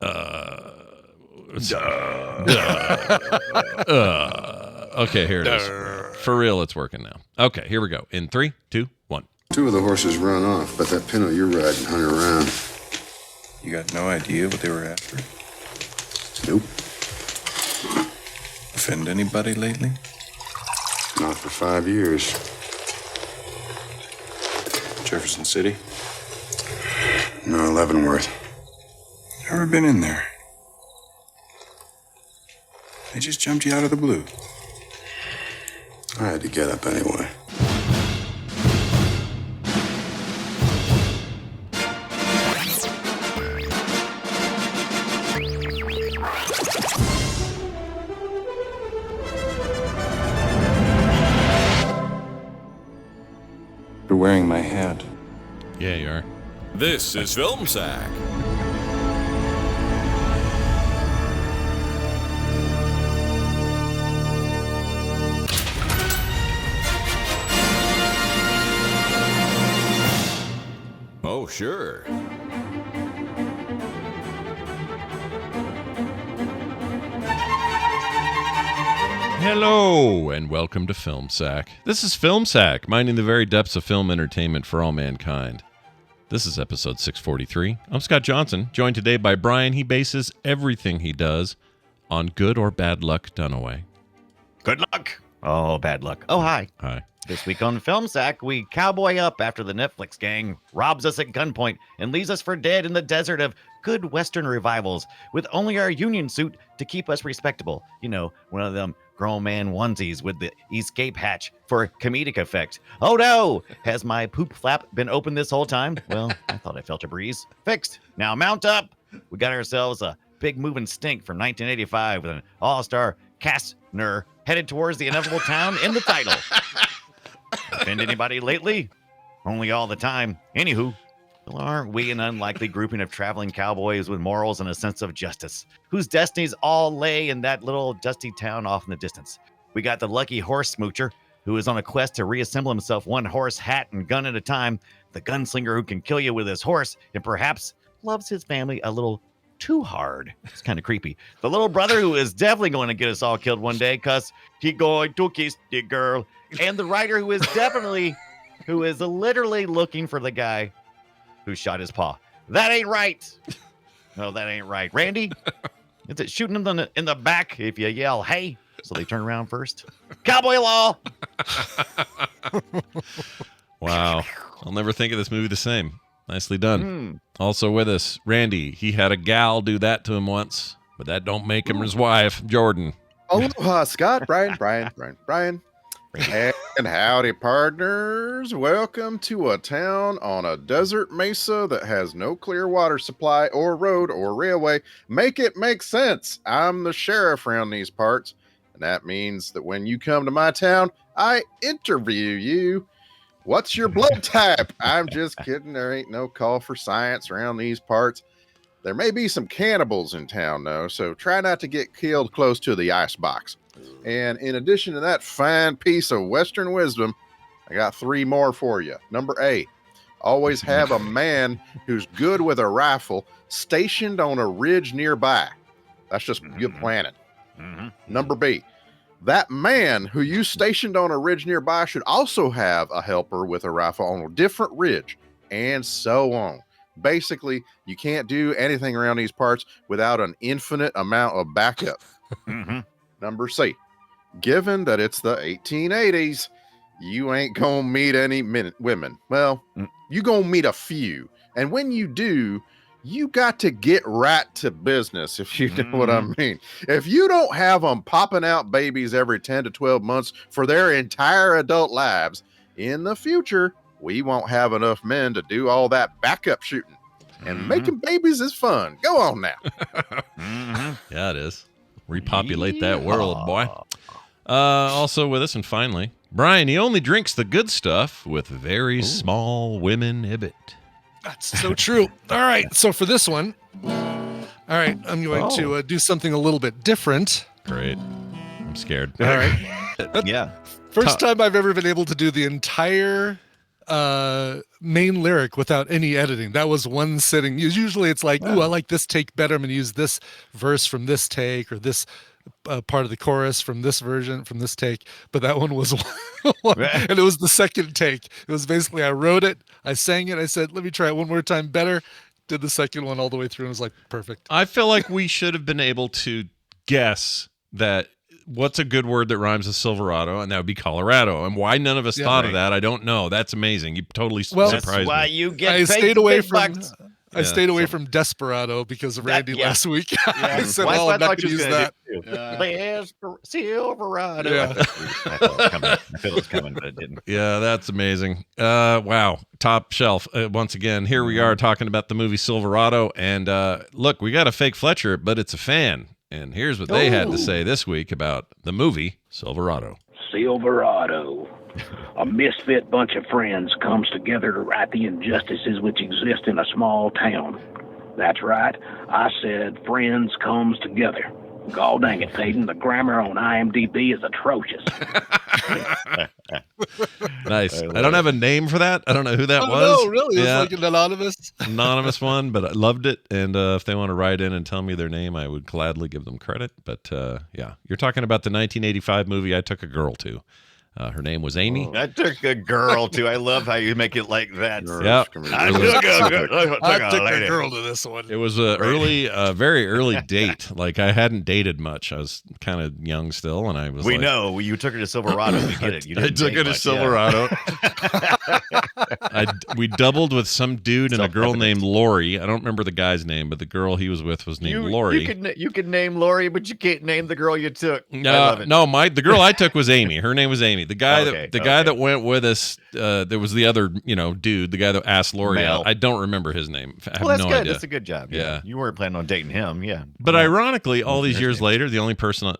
Okay, here it is. For real, it's working now. Okay, here we go. In 3, 2, 1. 2 of the horses run off, but that pinto you're riding hung around. You got no idea what they were after? Nope. Offend anybody lately? Not for 5 years. Jefferson City? No, Leavenworth. Never been in there. They just jumped you out of the blue. I had to get up anyway. You're wearing my hat. Yeah, you are. This is Film Sack. Oh, sure. Hello, and welcome to Film Sack. This is Film Sack, mining the very depths of film entertainment for all mankind. This is episode 643. I'm Scott Johnson, joined today by Brian. He bases everything he does on good or bad luck Dunaway. Good luck. Oh, bad luck. Oh, hi. Hi. This week on Film Sack, we cowboy up after the Netflix gang robs us at gunpoint and leaves us for dead in the desert of good Western revivals with only our union suit to keep us respectable. You know, one of them grown man onesies with the escape hatch for comedic effect. Oh no! Has my poop flap been open this whole time? Well, I thought I felt a breeze. Fixed. Now mount up. We got ourselves a big moving stink from 1985 with an all-star Kastner headed towards the inevitable town in the title. Offend anybody lately? Only all the time. Anywho, well, aren't we an unlikely grouping of traveling cowboys with morals and a sense of justice, whose destinies all lay in that little dusty town off in the distance? We got the lucky horse smoocher, who is on a quest to reassemble himself one horse, hat, and gun at a time, the gunslinger who can kill you with his horse, and perhaps loves his family a little too hard. It's kind of creepy. The little brother who is definitely going to get us all killed one day because he going to kiss the girl. And the writer who is literally looking for the guy who shot his paw. That ain't right. No, that ain't right. Randy, is it shooting them in the back if you yell, hey, so they turn around first? Cowboy law. Wow. I'll never think of this movie the same. Nicely done. Also with us, Randy. He had a gal do that to him once, but that don't make him his wife. Jordan. Aloha, Scott. Brian. And howdy, partners. Welcome to a town on a desert mesa that has no clear water supply or road or railway. Make it make sense. I'm the sheriff around these parts, and that means that when you come to my town, I interview you. What's your blood type? I'm just kidding. There ain't no call for science around these parts. There may be some cannibals in town, though, so try not to get killed close to the icebox. And in addition to that fine piece of Western wisdom, I got 3 more for you. Number A, always have a man who's good with a rifle stationed on a ridge nearby. That's just good planning. Number B, that man who you stationed on a ridge nearby should also have a helper with a rifle on a different ridge, and so on. Basically, you can't do anything around these parts without an infinite amount of backup. Number C, given that it's the 1880s, you ain't gonna meet any women. Well, you gonna meet a few. And when you do, you got to get right to business, if you know what I mean. If you don't have them popping out babies every 10 to 12 months for their entire adult lives, in the future, we won't have enough men to do all that backup shooting. And making babies is fun. Go on now. Yeah, it is. Repopulate that world, boy. Also with us, and finally, Brian. He only drinks the good stuff with very small women ibit. That's so true. All right. So for this one, all right, I'm going to do something a little bit different. Great. I'm scared. All right. Yeah. First time I've ever been able to do the entire main lyric without any editing. That was one sitting. Usually it's like, ooh, I like this take better. I'm going to use this verse from this take or this part of the chorus from this version, from this take. But that one was one, and it was the second take. It was basically, I wrote it, I sang it, I said, let me try it one more time better. Did the second one all the way through and was like, perfect. I feel like we should have been able to guess that what's a good word that rhymes with Silverado, and that would be Colorado. And why none of us thought of that, I don't know. That's amazing. You totally surprised That's why me. you get I paid stayed away big from bucks. I stayed away from Desperado because of Randy last week. I said, Well, well, I'm that's not what going to you use was that. Silverado. Yeah. I feel it was coming, but it didn't. Yeah, that's amazing. Wow. Top shelf. Once again, here we are talking about the movie Silverado. And look, we got a fake Fletcher, but it's a fan. And here's what they had to say this week about the movie Silverado. Silverado. A misfit bunch of friends comes together to right the injustices which exist in a small town. That's right. I said friends comes together. God dang it, Peyton. The grammar on IMDb is atrocious. Nice. I don't have a name for that. I don't know who that was. No, really. Yeah. It's like an Anonymous one, but I loved it. And if they want to write in and tell me their name, I would gladly give them credit. But yeah, you're talking about the 1985 movie I Took a Girl To. Her name was Amy. I took a girl to. I love how you make it like that. Yeah. I took a girl to this one. It was a very early date. Like I hadn't dated much. I was kind of young still, and I was. We know you took her to Silverado. We get it. You I took her to Silverado. We doubled with some dude and a girl named Lori. I don't remember the guy's name, but the girl he was with was named Lori. You can name Lori, but you can't name the girl you took. No, the girl I took was Amy. Her name was Amy. The guy that went with us, there was the other, dude, the guy that asked Lori out. I don't remember his name. I have that's no good. idea. That's a good job. Yeah. You weren't planning on dating him. Yeah. But ironically, all these years later, the only person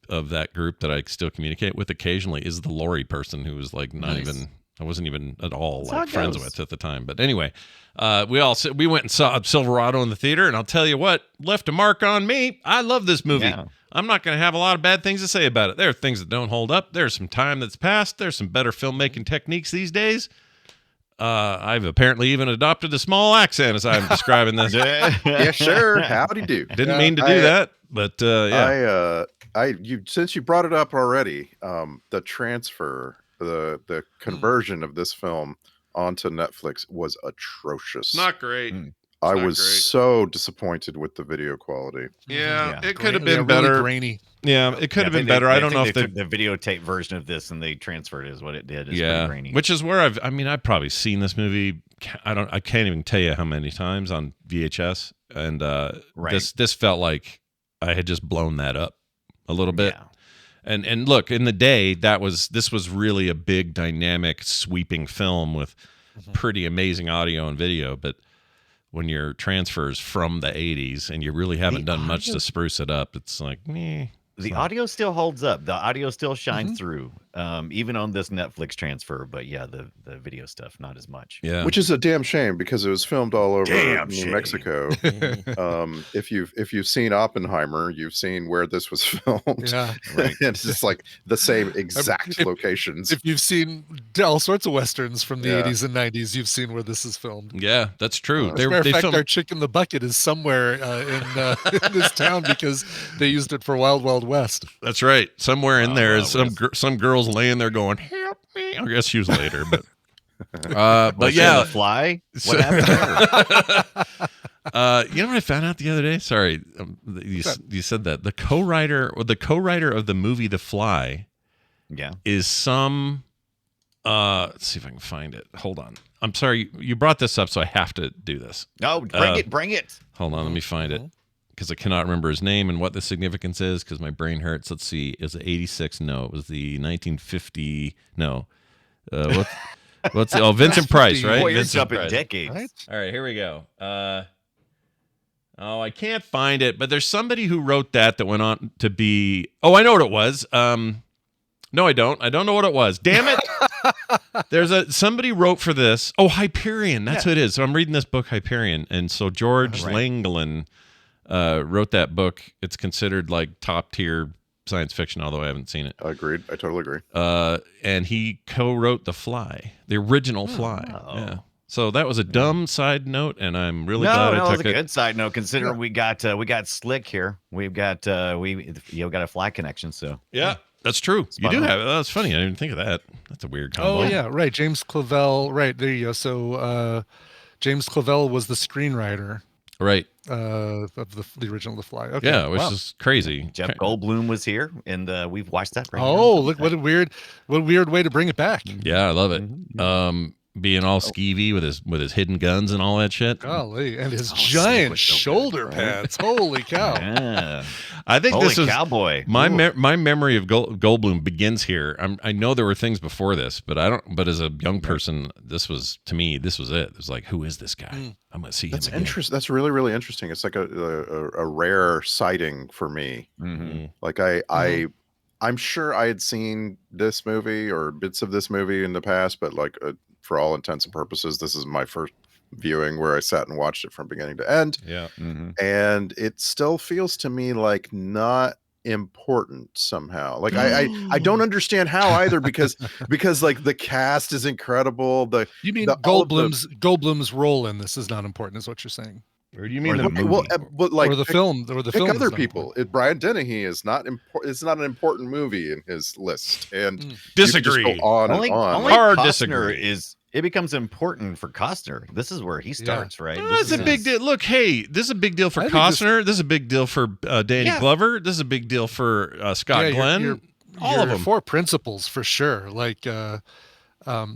of that group that I still communicate with occasionally is the Lori person who was like I wasn't even at all like friends with at the time. But anyway, we went and saw Silverado in the theater, and I'll tell you what, left a mark on me. I love this movie. Yeah. I'm not going to have a lot of bad things to say about it. There are things that don't hold up. There's some time that's passed. There's some better filmmaking techniques these days. I've apparently even adopted a small accent as I'm describing this. Yeah, sure. Howdy do. Didn't mean to do that, but yeah. Since you brought it up already, the transfer, the conversion of this film onto Netflix was atrocious. Not great. I was so disappointed with the video quality. Yeah, it could have been better. Really grainy. Yeah, it could have been better. I don't know if they took the videotape version of this and they transferred it is what it did. It's yeah, grainy. which is where I've probably seen this movie. I can't even tell you how many times on VHS, and this felt like I had just blown that up a little bit. Yeah. And look, in the day, this was really a big, dynamic, sweeping film with pretty amazing audio and video, but when your transfers from the 80s and you really haven't done much to spruce it up, it's like, meh. The audio still holds up. The audio still shines through, even on this Netflix transfer. But yeah, the video stuff, not as much. Yeah, which is a damn shame because it was filmed all over New Mexico. If you've seen Oppenheimer, you've seen where this was filmed. Yeah, right. It's just like the same exact locations. If you've seen all sorts of westerns from the 80s and 90s, you've seen where this is filmed. Yeah, that's true. As a matter of fact, our Chick in the Bucket is somewhere in this town because they used it for Wild Wild West. That's right. Somewhere in there is some girls laying there going, "Help me!" I guess she was later, but yeah, The Fly. What happened there? You know what I found out the other day? Sorry, you said that the co-writer of the movie The Fly, is some. Let's see if I can find it. Hold on. I'm sorry, you brought this up, so I have to do this. No, bring it. Hold on, let me find it. Because I cannot remember his name and what the significance is because my brain hurts. Let's see. Is it 86? No, it was the 1950. No. What's the... Oh, Vincent Price, right? Boy, you're Vincent jumping Price. decades. Right? All right, here we go. I can't find it, but there's somebody who wrote that went on to be... Oh, I know what it was. No, I don't. I don't know what it was. Damn it. Somebody wrote for this. Oh, Hyperion. That's who it is. So I'm reading this book, Hyperion. And so George Langland... wrote that book. It's considered like top tier science fiction, although I haven't seen it. Agreed. I totally agree. And he co-wrote The Fly, the original Fly. Yeah. So that was a dumb side note, and I'm really glad I No, took it's a it. good side note considering we got Slick here. We've got got a Fly connection. So Yeah, that's true. You do have it. That's funny. I didn't even think of that. That's a weird combo. Oh yeah, right. James Clavell. Right there you go. So James Clavell was the screenwriter Right. of the original The Fly. Okay. Yeah, which is crazy. Jeff Goldblum was here, and we've watched that. Right Oh, look what a weird way to bring it back. Yeah, I love it. Being all skeevy with his hidden guns and all that shit. Golly, and his giant shoulder pads. Holy cow! Yeah. I think Holy this is cowboy. my memory of Goldblum begins here. I know there were things before this, but I don't. But as a young person, this was it. It was like, who is this guy? I'm gonna see That's him again. interesting. That's really, really interesting. It's like a rare sighting for me. Like I'm sure I had seen this movie or bits of this movie in the past, but like for all intents and purposes, this is my first viewing where I sat and watched it from beginning to end. Yeah. And it still feels to me like not important somehow. Like I don't understand how either because like the cast is incredible. You mean Goldblum's role in this is not important, is what you're saying? Or do you mean the movie? Well, but like or the film? Or the pick film? other people. Brian Dennehy is not important. It's not an important movie in his list. And you could just Disagree. go on Only and on. Hard Costner disagree. it becomes important for Costner. This is where he starts, right? That's a big deal. Look, hey, this is a big deal for Costner. This is a big deal for Danny Glover. This is a big deal for Scott Glenn. All of them. 4 principals for sure. Like this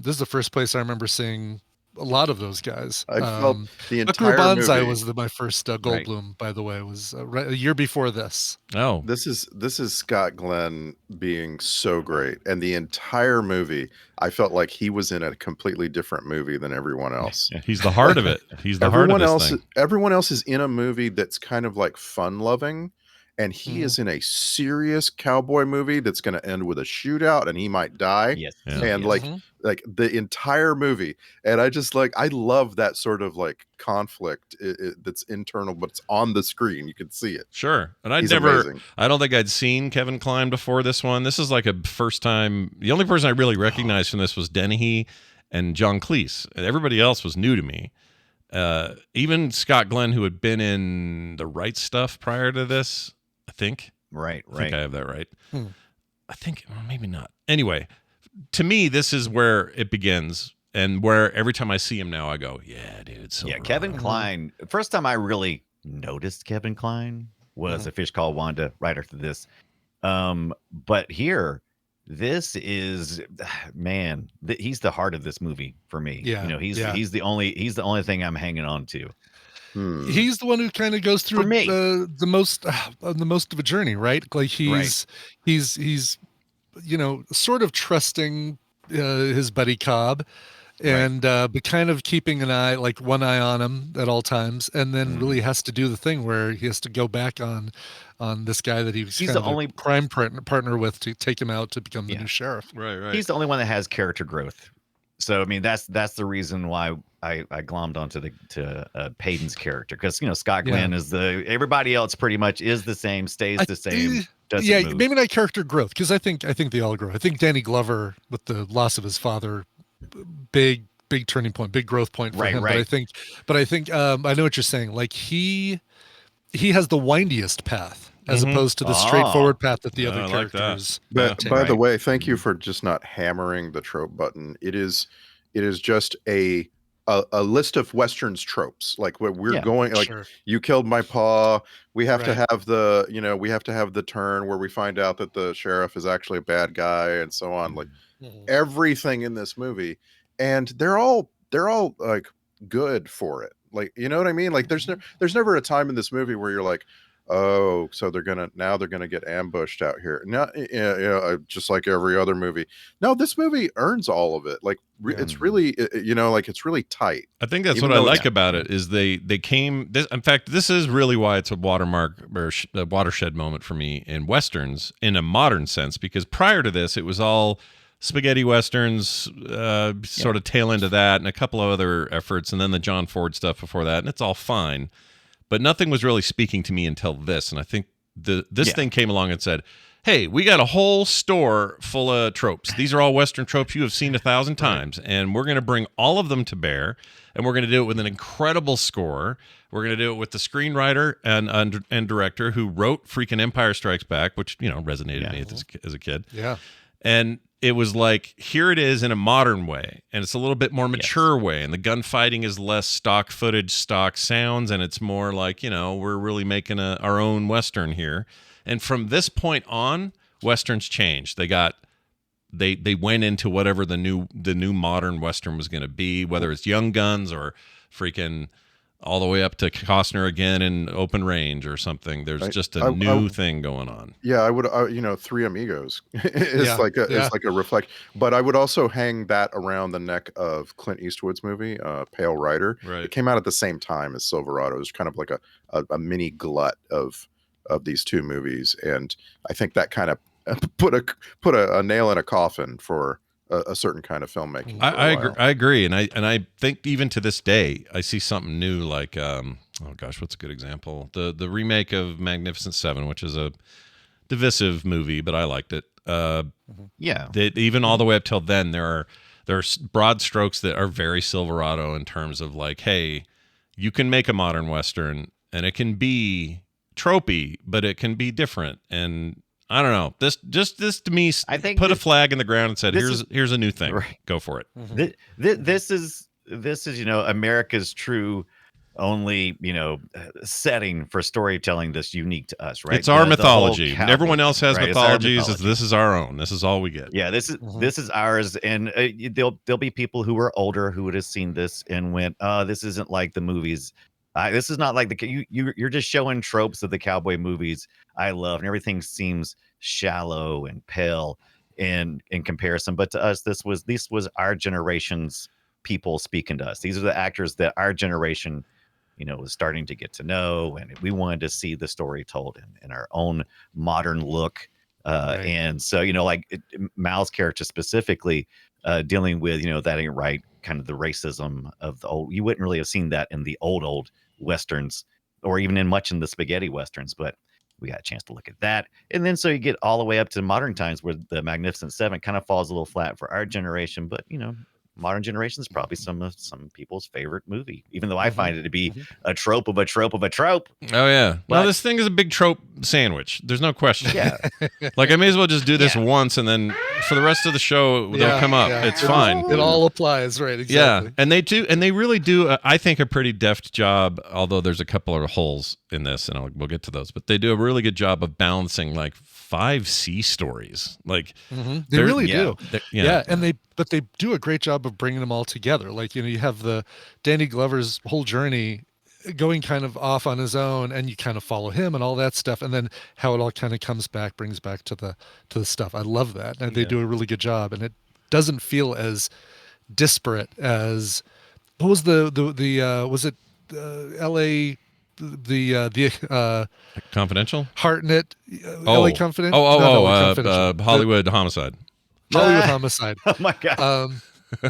is the first place I remember seeing a lot of those guys. I felt the Buckaroo entire Banzai movie. was my first Goldblum, by the way. Was a year before this. Oh, This is Scott Glenn being so great, and the entire movie, I felt like he was in a completely different movie than everyone else. he's the heart of it. He's the heart of this thing. Everyone else is in a movie that's kind of like fun loving, and he is in a serious cowboy movie that's going to end with a shootout, and he might die. Yes. Yeah. And like the entire movie, and I love that sort of like conflict that's internal, but it's on the screen. You can see it. Sure. And He's amazing. I don't think I'd seen Kevin Kline before this one. This is like a first time. The only person I really recognized from this was Dennehy and John Cleese. And everybody else was new to me. Even Scott Glenn, who had been in The Right Stuff prior to this, I think. Right. I think I have that right. I think, well, maybe not. Anyway, to me, this is where it begins, and where every time I see him now, I go, "Yeah, dude." Silverado. Kevin Kline. First time I really noticed Kevin Kline was A Fish Called Wanda. Right after this, but here, this is man. He's the heart of this movie for me. Yeah, he's the only thing I'm hanging on to. He's the one who kind of goes through the most of a journey, right? Like he's sort of trusting his buddy Cobb, and but kind of keeping one eye on him at all times, and then really has to do the thing where he has to go back on this guy that he's kind the of only crime partner with to take him out to become the new sheriff. Right. He's the only one that has character growth. So I mean that's the reason why I glommed onto Payton's character, because Scott Glenn is everybody else pretty much is the same, stays the same. Move. Maybe not character growth, because I think they all grow. I think Danny Glover, with the loss of his father, big turning point, big growth point for him. Right. But I think I know what you're saying. Like he has the windiest path as opposed to the straightforward path that the other characters. By the way, thank you for just not hammering the trope button. It is just a list of Westerns tropes, like where we're going, like you killed my paw. We have to have the turn where we find out that the sheriff is actually a bad guy, and so on. Like everything in this movie, and they're all like good for it. Like, you know what I mean? Like there's never a time in this movie where you're like, oh, so they're gonna get ambushed out here. No, just like every other movie. No, this movie earns all of it. Like it's really, it's really tight. I think that's what I like about it is they came. In fact, this is really why it's a watermark or a watershed moment for me in Westerns in a modern sense, because prior to this, it was all spaghetti Westerns, sort of tail end of that, and a couple of other efforts, and then the John Ford stuff before that, and it's all fine. But nothing was really speaking to me until this, and I think this thing came along and said, hey, we got a whole store full of tropes. These are all Western tropes you have seen 1,000 times, and we're going to bring all of them to bear, and we're going to do it with an incredible score. We're going to do it with the screenwriter and director who wrote freaking Empire Strikes Back, which, resonated me as a kid. Yeah. And it was like, here it is in a modern way, and it's a little bit more mature way, and the gunfighting is less stock footage, stock sounds, and it's more like, we're really making our own Western here. And from this point on, Westerns changed. They went into whatever the new modern Western was going to be, whether it's Young Guns or freaking all the way up to Costner again in Open Range or something. There's just a new thing going on. Yeah, I would. Three Amigos is like a reflect. But I would also hang that around the neck of Clint Eastwood's movie, Pale Rider. Right. It came out at the same time as Silverado. It was kind of like a mini glut of these two movies, and I think that kind of put a nail in a coffin for a certain kind of filmmaking. I agree, and I think even to this day I see something new, like what's a good example? The remake of Magnificent Seven, which is a divisive movie, but I liked it. Even all the way up till then, there are broad strokes that are very Silverado in terms of like, hey, you can make a modern Western and it can be tropey, but it can be different. And I don't know. This to me, I think put a flag in the ground and said, "Here's a new thing. Right. Go for it." This is America's true only setting for storytelling that's unique to us, right? It's our mythology. Everyone else has mythologies. This is our own. This is all we get. Yeah, this is ours. And there'll be people who are older who would have seen this and went, this isn't like the movies. This is not like you're just showing tropes of the cowboy movies I love, and everything seems shallow and pale in comparison. But to us, this was our generation's people speaking to us. These are the actors that our generation, was starting to get to know, and we wanted to see the story told in our own modern look. Right. And so, Mal's character specifically, dealing with, that ain't right, kind of the racism of the old. You wouldn't really have seen that in the old Westerns, or even in the spaghetti Westerns, but we got a chance to look at that. And then so you get all the way up to modern times where the Magnificent Seven kind of falls a little flat for our generation, but modern generation is probably some people's favorite movie, even though I find it to be a trope of a trope of a trope. Oh yeah. Well, this thing is a big trope sandwich. There's no question. Yeah. Like I may as well just do this once, and then for the rest of the show they'll come up. Yeah. It's fine. It all applies, right? Exactly. Yeah, and they really do. I think a pretty deft job. Although there's a couple of holes in this, and we'll get to those. But they do a really good job of balancing like 5 C stories. Like they really do. Yeah, and they do a great job of bringing them all together. Like, you have the Danny Glover's whole journey going kind of off on his own, and you kind of follow him and all that stuff, and then how it all kind of brings back to the stuff. I love that, and they do a really good job, and it doesn't feel as disparate as what was was it L.A. the Confidential, Hartnett, L.A. Confidential, Hollywood Homicide. Hollywood Homicide. Oh my god.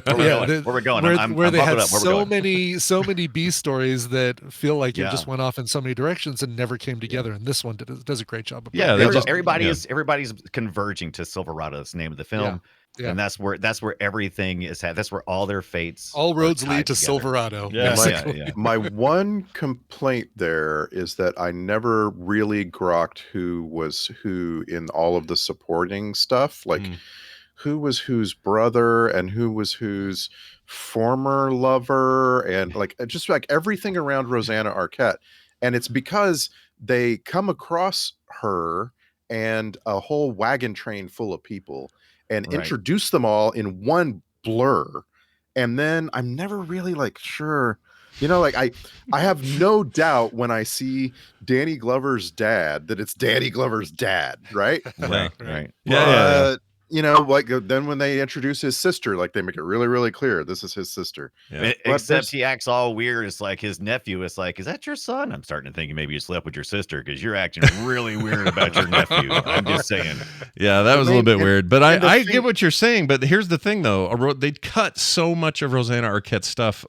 Where we're going? Where they had so many B stories that feel like it just went off in so many directions and never came together. And this one does a great job of everybody's converging to Silverado. That's the name of the film. Yeah. And that's where everything is had. That's where all their fates. All roads lead to Silverado. Yeah. My one complaint there is that I never really grokked who was who in all of the supporting stuff. Like who was whose brother and who was whose former lover, and like just like everything around Rosanna Arquette. And it's because they come across her and a whole wagon train full of people and introduce them all in one blur. And then I'm never really like sure, like I have no doubt when I see Danny Glover's dad that it's Danny Glover's dad, right? Right. Yeah. Like then when they introduce his sister, like they make it really, really clear this is his sister. Yeah. Except he acts all weird. It's like his nephew. It's like, is that your son? I'm starting to think maybe you slept with your sister because you're acting really weird about your nephew. I'm just saying. Yeah, that was a little bit weird. But I get what you're saying. But here's the thing, though. They cut so much of Rosanna Arquette's stuff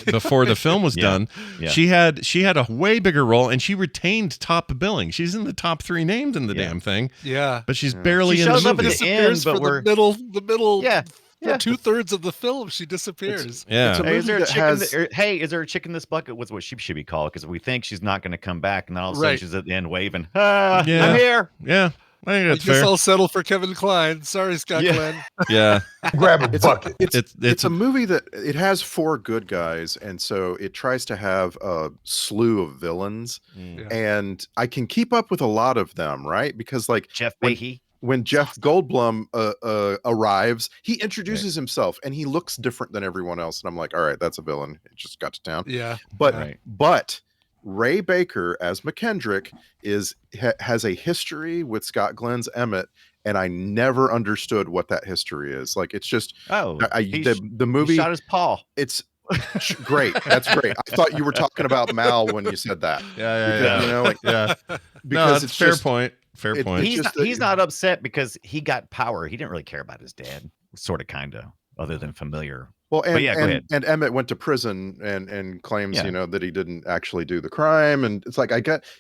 before the film was done. Yeah. She had a way bigger role, and she retained top billing. She's in the top 3 names in the damn thing. Yeah. But she's barely She in the shows up movie. at the end, Disappears but for we're the middle. Yeah. For 2/3 of the film, she disappears. Yeah. It's a Hey, is movie there a that chick has- hey, is there a chick in this bucket? What's what she should be called? Because we think she's not going to come back, and then all of a sudden Right. she's at the end waving. Ah, Yeah. I'm here. Yeah. I think I that's guess fair. I'll settle for Kevin Kline. Sorry, Scott Yeah. Glenn. Yeah. Grab a bucket. It's a movie that it has 4 good guys, and so it tries to have a slew of villains, Yeah. and I can keep up with a lot of them, right? Because like Jeff when- Fahey. when Jeff Goldblum arrives, he introduces himself and he looks different than everyone else, and I'm like, all right, that's a villain. It just got to town. Yeah. But Right. but Ray Baker as McKendrick has a history with Scott Glenn's Emmett, and I never understood what that history is. Like it's just Oh, the he movie. shot his paw. It's great. That's great. I thought you were talking about Mal when you said that. Yeah. You know, like, Yeah. because no, it's fair just, point. Fair it- point. it's He's just not, he's not upset because he got power. He didn't really care about his dad, sort of, kind of, other than familiar. Well, and, yeah, go and, ahead. and Emmett went to prison and claims, Yeah. that he didn't actually do the crime. And it's like,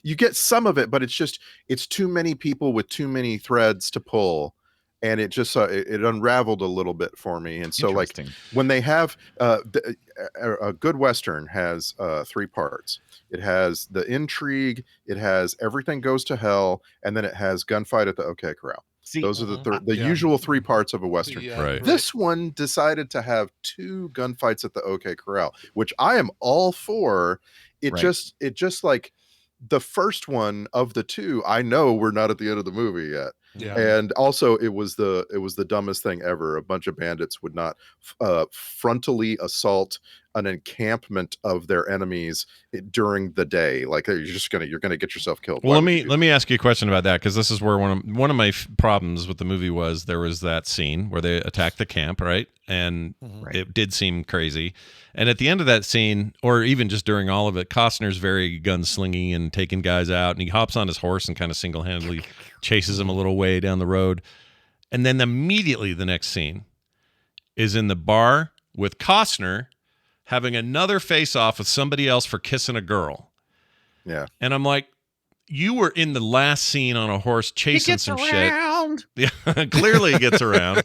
you get some of it, but it's too many people with too many threads to pull. And it just, it unraveled a little bit for me. And so like Interesting. when they have, a good Western has 3 parts. It has the intrigue, it has everything goes to hell, and then it has gunfight at the OK Corral. See, Those are the Yeah. usual 3 parts of a Western. Yeah, Right. This one decided to have 2 gunfights at the OK Corral, which I am all for. It Right. just like the first one of the 2, I know we're not at the end of the movie yet. Yeah. And also it was the dumbest thing ever. A bunch of bandits would not frontally assault an encampment of their enemies during the day. Like you're gonna get yourself killed. Well, Why let would me you do let me ask you a question about that, because this is where one of my problems with the movie was there was that scene where they attacked the camp, right? And Right. it did seem crazy. And at the end of that scene, or even just during all of it, Costner's very gunslinging and taking guys out, and he hops on his horse and kind of single-handedly chases them a little way down the road. And then immediately the next scene is in the bar with Costner having another face-off with somebody else for kissing a girl. Yeah. And I'm like, you were in the last scene on a horse chasing some shit. Yeah, clearly he gets around.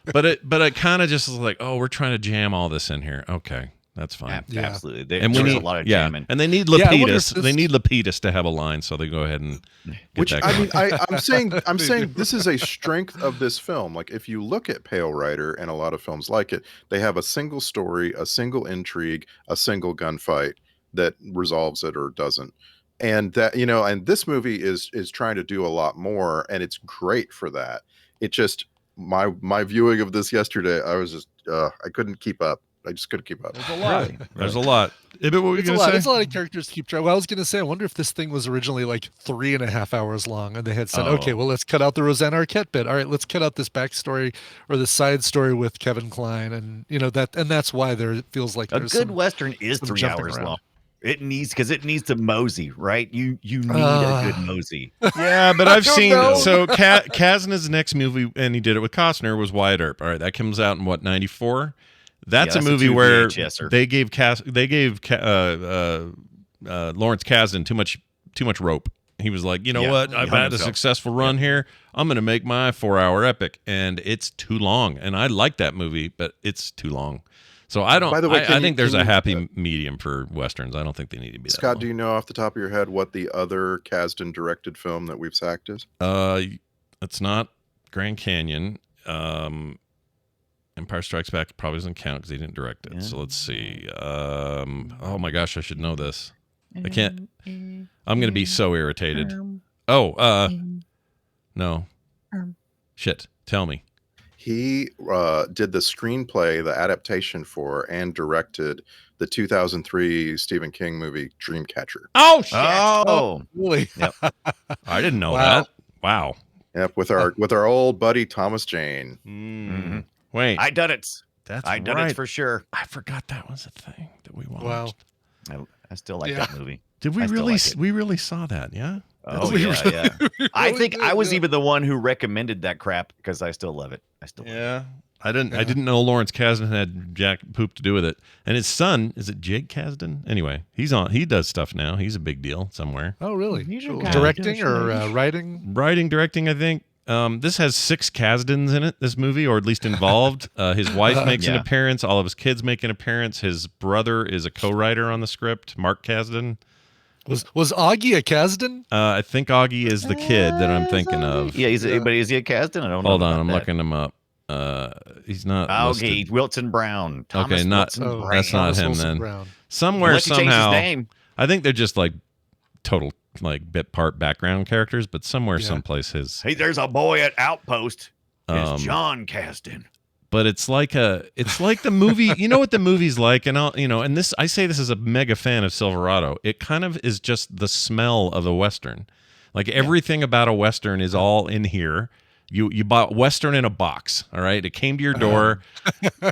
But it kind of just is like, oh, we're trying to jam all this in here. Okay, that's fine. Yeah. Absolutely. There, And we there's need a lot of yeah, jamming. and they need Yeah, I wonder Lapidus. if They this- need Lapidus to have a line, so they go ahead and get Which that I going. mean, I'm saying this is a strength of this film. Like if you look at Pale Rider and a lot of films like it, they have a single story, a single intrigue, a single gunfight that resolves it or doesn't. And that, and this movie is trying to do a lot more, and it's great for that. It just my viewing of this yesterday, I was just I couldn't keep up. I just couldn't keep up. There's a lot. There's a lot. Ibit, what were you It's a going lot. to There's a say? lot of characters to keep track. Well, I was going to say, I wonder if this thing was originally like 3.5 hours long, and they had said, Oh. okay, well, let's cut out the Rosanna Arquette bit. All right, let's cut out this backstory or the side story with Kevin Kline, and that's why it feels like A there's good some, Western is some 3 jumping hours around. long. It needs to mosey, right? You need a good mosey. Yeah, but I've don't seen know. so Kazna's next movie, and he did it with Costner, was Wyatt Earp. All right, that comes out in what, 94? That's Yeah, a that's a movie 2 where VHS-er. they gave Lawrence Kasdan too much rope. He was like, you know Yeah, what? he I've hung had a himself. successful run here. I'm going to make my 4-hour epic, and it's too long. And I like that movie, but it's too long. So I don't. By the way, I can think you- there's can a you- happy medium for westerns. I don't think they need to be that Scott, long. do you know off the top of your head what the other Kasdan directed film that we've sacked is? It's not Grand Canyon. Empire Strikes Back probably doesn't count because he didn't direct it. So let's see. Oh my gosh, I should know this. I can't. I'm going to be so irritated. Oh, no. Shit. Tell me. He did the screenplay, the adaptation for, and directed the 2003 Stephen King movie Dreamcatcher. Oh shit! Oh, really. I didn't know Wow. that. Wow. Yep, with our old buddy Thomas Jane. Mhm. Wait, I done it. that's I done right. it for sure. I forgot that was a thing that we watched. Wow. I still like Yeah. that movie. Did we I still really? like it. We really saw that? Yeah. Oh We yeah, really- yeah. we I really think did, I was yeah. even the one who recommended that crap because I still love it. I still love it. Yeah. I didn't know Lawrence Kasdan had jack poop to do with it. And his son, is it Jake Kasdan? Anyway, he does stuff now. He's a big deal somewhere. Oh, really? He's a Cool. guy Directing who or does writing? Writing, directing, I think. This has 6 Kasdans in it, this movie, or at least involved. His wife makes an appearance. All of his kids make an appearance. His brother is a co-writer on the script, Mark Kasdan. Was Augie a Kasdan? I think Augie is the kid that I'm thinking of. Yeah, but is he a Kasdan? I don't know. Hold on, about I'm that. looking him up. He's not Okay, listed. Wilson Brown. Thomas Okay, not Wilson Brown. that's not Thomas him Wilson then. Brown. Somewhere, Unless he changed his somehow, name. I think they're just like total like bit part background characters, but somewhere, Yeah. someplace his. Hey, there's a boy at Outpost. Um, It's John Kasdan. But it's like the movie. You know what the movie's like, and and this I say this as a mega fan of Silverado. It kind of is just the smell of a Western. Like everything about a Western is all in here. You bought Western in a box. All right, it came to your door.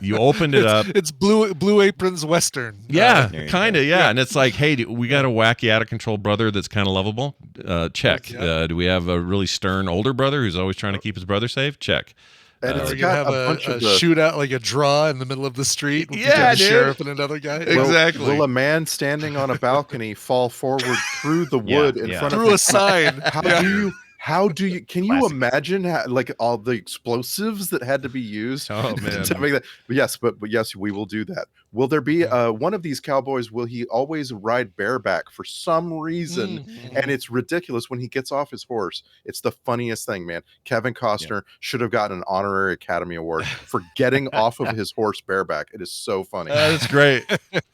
You opened it up. It's Blue Apron's Western. Yeah, There you kind of. Yeah, and it's like, hey, we got a wacky, out of control brother that's kind of lovable. Check. Yeah. Do we have a really stern older brother who's always trying to keep his brother safe? Check. And it's Or you got have a bunch of the. shootout, like a draw in the middle of the street. With Yeah, the dude. sheriff and another guy. Will- Exactly. Will a man standing on a balcony fall forward through the wood in front of Through him? a sign. How do you can you Classic. imagine like all the explosives that had to be used Oh, man. to make that? But yes, we will do that. Will there be one of these cowboys? Will he always ride bareback for some reason? Mm-hmm. And it's ridiculous when he gets off his horse. It's the funniest thing, man. Kevin Costner should have gotten an honorary Academy Award for getting off of his horse bareback. It is so funny. That's great.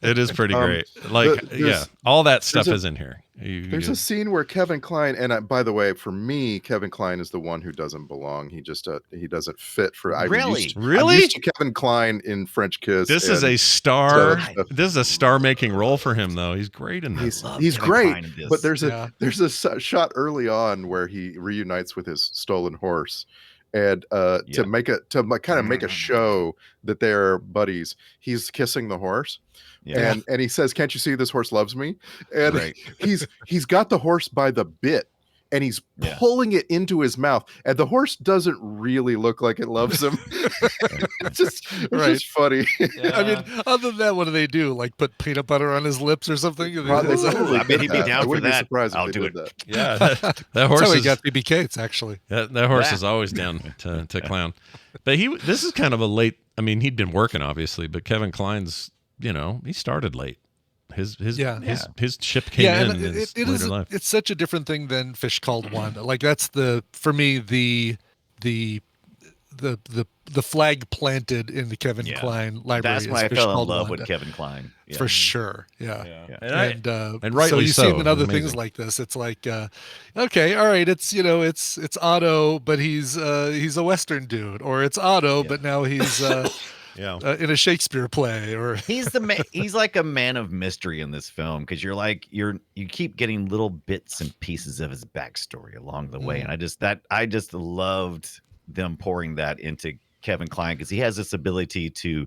It is pretty great. Like, there's- all that stuff there's a- is in here. There's a scene where Kevin Kline, and by the way, for me, Kevin Kline is the one who doesn't belong. He just he doesn't fit for. Really? I'm used to Kevin Kline in French Kiss. This is and a star. so stuff. This is a star-making role for him, though. He's great in this. He's Kevin great, Kline in this. but there's a shot early on where he reunites with his stolen horse, and to make a show that they're buddies, he's kissing the horse. Yeah. And he says, "Can't you see this horse loves me?" And Right. he's got the horse by the bit and he's pulling it into his mouth, and the horse doesn't really look like it loves him. it's just funny. I mean, other than that, what do they do? Like put peanut butter on his lips or something? Probably I bet he'd be that. down I for wouldn't be that. surprised if I'll they do did it. that. Yeah, that That's horse how he is got BB Cates, actually. that horse is always down to clown. But this is kind of a late. I mean, he'd been working obviously, but Kevin Kline's, he started late. His ship came in and his it later is. life. It's such a different thing than Fish Called Wanda. Like that's for me the flag planted in the Kevin Kline library. That's is when I Fish fell in Called love Wanda. with Kevin Kline. Yeah. For sure. Yeah. And And rightly so you see so. him in other Amazing. things like this. It's like, okay, all right, it's it's Otto, but he's a Western dude, or it's Otto, but now he's in a Shakespeare play, or He's like a man of mystery in this film, because you keep getting little bits and pieces of his backstory along the way, and I just loved them pouring that into Kevin Kline, because he has this ability to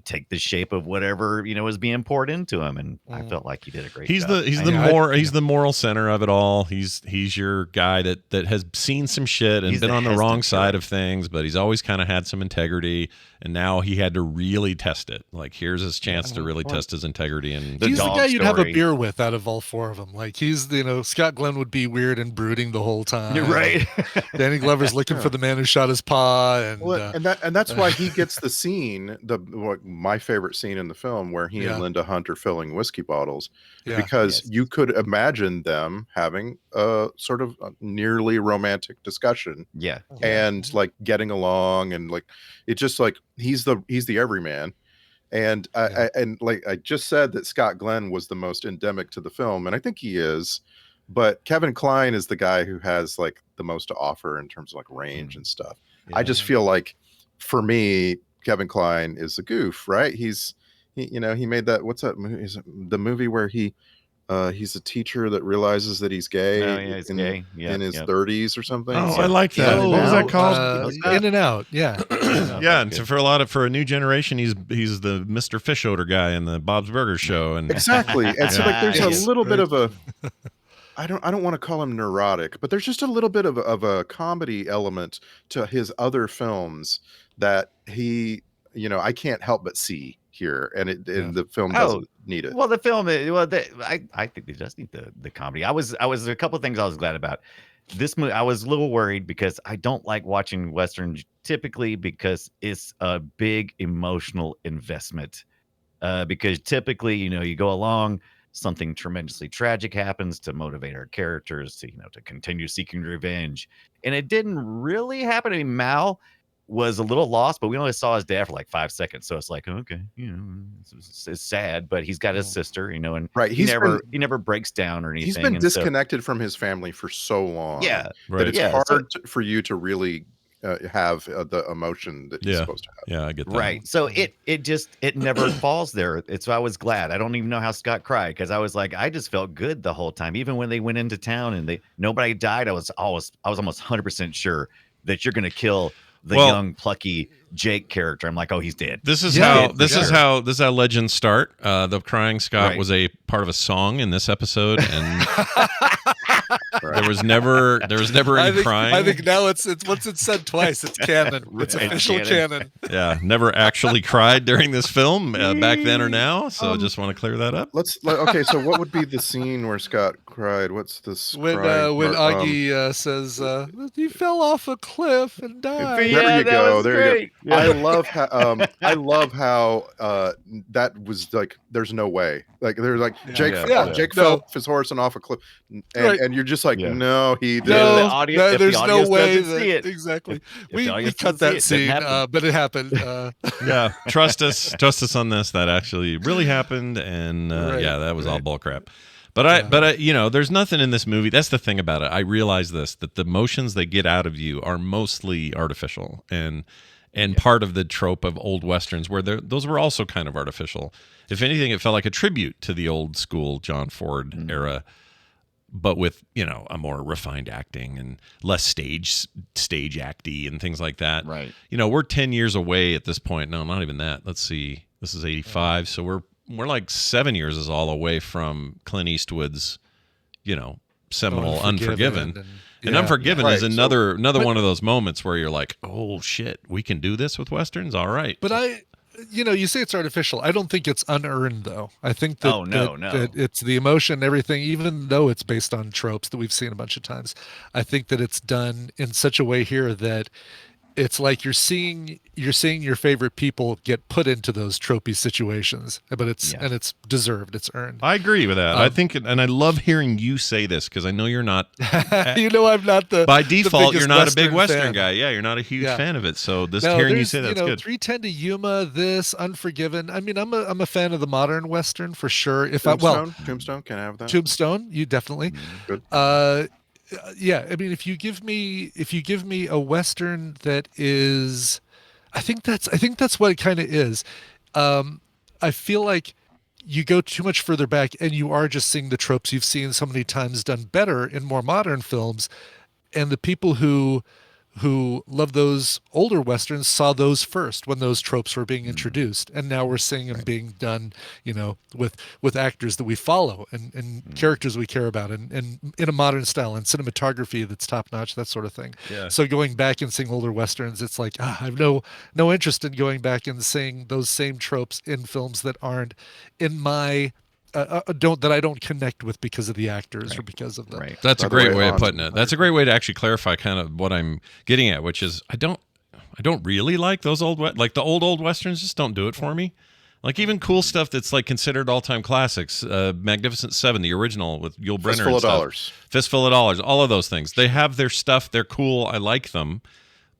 take the shape of whatever is being poured into him, and I felt like he did a great job. He's the moral center of it all. He's your guy that has seen some shit and He's been the on the wrong hesitant side hero. of things, but he's always kind of had some integrity, and now he had to really test it. Like, here's his chance to really test his integrity. And he's the dog guy you'd have a story. beer with out of all four of them. Like he's Scott Glenn would be weird and brooding the whole time. You're right. Danny Glover's looking for the man who shot his paw, and and that's why he gets the scene, my favorite scene in the film, where he and Linda Hunt are filling whiskey bottles, because you could imagine them having a sort of a nearly romantic discussion, and like getting along, and like it's just like he's the everyman. And I just said that Scott Glenn was the most endemic to the film, and I think he is. But Kevin Kline is the guy who has like the most to offer in terms of like range and stuff. I just feel like, for me, Kevin Kline is a goof, right? He made that, what's that movie? Is it the movie where he's a teacher that realizes that he's gay in his 30s or something? Oh, I like that. What was that called? In and Out. Yeah. Yeah, and so for a new generation, he's the Mr. Fish Odor guy in the Bob's Burgers show, and exactly. And so like there's a little bit of a I don't want to call him neurotic, but there's just a little bit of a comedy element to his other films that he, I can't help but see here, and the film Oh, doesn't need it. well, the film, I think it does need the comedy. I was a couple of things I was glad about. This movie, I was a little worried because I don't like watching westerns typically because it's a big emotional investment. Because typically, you go along, something tremendously tragic happens to motivate our characters to, to continue seeking revenge. And it didn't really happen. I mean, Mal was a little lost, but we only saw his dad for like 5 seconds. So it's like, okay, it's sad, but he's got his sister, and Right, he never breaks down or anything. He's been and so- disconnected from his family for so long, Yeah, Right. that it's Yeah, hard for you to really have the emotion that you're Yeah. supposed to have. Yeah, I get that. Right. So it never falls there. So I was glad. I don't even know how Scott cried because I was like, I just felt good the whole time. Even when they went into town and nobody died, I was almost 100% sure that you're gonna kill the young plucky Jake character. I'm like, oh, he's dead. This is Yeah, how this is how legends start. The crying Scott Right. was a part of a song in this episode, and there was never any crying. I think now it's once it's said twice, it's canon. It's Right, official canon. Yeah, never actually cried during this film back then or now. So just want to clear that up. Okay, so what would be the scene where Scott cried? What's this? When crying part? Augie says he fell off a cliff and died. There you that go. was There great. you go. I love how that was like. There's no way. Like there's like Jake fell off his horse and off a cliff, and you're just like, no, he did. No, No, the audience- if there's the no audience way doesn't see it. exactly. If We the audience cut doesn't that see it, scene, it didn't happen. but it happened. Yeah, trust us on this. That actually really happened, and Right, yeah, that was all right. bull crap. But I, there's nothing in this movie. That's the thing about it. I realize that the emotions they get out of you are mostly artificial, and part of the trope of old westerns where those were also kind of artificial. If anything, it felt like a tribute to the old school John Ford era, but with a more refined acting and less stage acty and things like that. Right. We're 10 years away at this point. No, not even that. Let's see. This is 85, so we're like 7 years is all away from Clint Eastwood's, seminal Unforgiven. And Unforgiven is another one of those moments where you're like, oh shit, we can do this with westerns. All right. But you say it's artificial. I don't think it's unearned, though. I think that, that it's the emotion, everything, even though it's based on tropes that we've seen a bunch of times. I think that it's done in such a way here that it's like you're seeing your favorite people get put into those tropey situations, but it's deserved, it's earned. I agree with that. I think, and I love hearing you say this because I know you're not. I'm not by default. You're not a big Western fan. guy. Yeah, you're not a huge fan of it. So hearing you say that's good. 310 to Yuma, this Unforgiven. I mean, I'm a fan of the modern Western for sure. Tombstone, can I have that? Tombstone, you definitely. Good. Yeah, I mean, if you give me a Western that is, I think that's what it kind of is. I feel like you go too much further back and you are just seeing the tropes you've seen so many times done better in more modern films, and the people who love those older Westerns saw those first when those tropes were being introduced, and now we're seeing them being done, with actors that we follow and characters we care about, and in a modern style and cinematography that's top notch, that sort of thing. Yeah. So going back and seeing older Westerns, it's like I've no interest in going back and seeing those same tropes in films that aren't in my that I don't connect with because of the actors or because of the. Right. That's By a the great way, way of Hans, putting it. That's a great way to actually clarify kind of what I'm getting at, which is I don't really like those like the old Westerns just don't do it for me. Like even cool stuff that's like considered all-time classics, Magnificent Seven, the original with Yul Brynner. Fistful of Dollars. Fistful of Dollars, all of those things. They have their stuff. They're cool. I like them.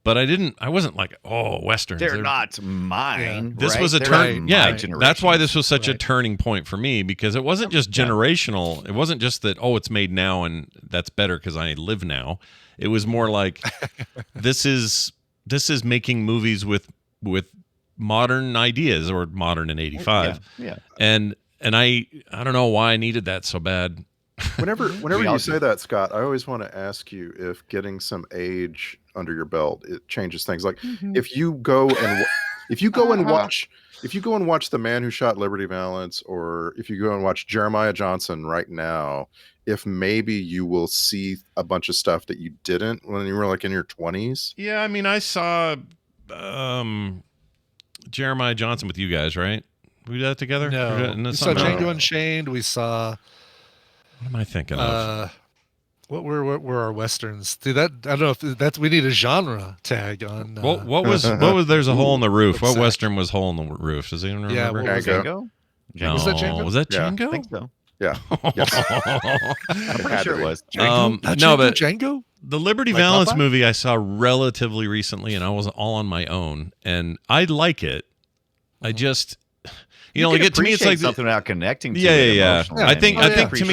But I wasn't like, oh, Westerns. They're not mine. This right? was a They're turn. not Yeah, my generation. that's why this was such a turning point for me, because it wasn't just generational. It wasn't just that, oh, it's made now and that's better because I live now. It was more like this is making movies with modern ideas, or modern in 85. Yeah. And I don't know why I needed that so bad. Whenever all you say that, Scott, I always want to ask you if getting some age under your belt, it changes things. Like if you go and watch The Man Who Shot Liberty Valance, or if you go and watch Jeremiah Johnson right now, if maybe you will see a bunch of stuff that you didn't when you were like in your 20s. Yeah, I mean, I saw Jeremiah Johnson with you guys, right? We did that together? No, we saw Django Unchained. We saw. What am I thinking of? What were our westerns? Dude, I don't know if that's. We need a genre tag on. What was? There's a hole in the roof. What western was hole in the roof? Does anyone remember? Yeah, Django. No. Was that Django? Was that Yeah. Django? I think so. Yeah. I'm pretty sure it was. No, but Django. the Liberty Like Valance Popeye? movie I saw relatively recently, and I was all on my own, and I like it. I just, You like can to me, it's appreciate like something without connecting to yeah, it yeah. emotionally. I think mean, to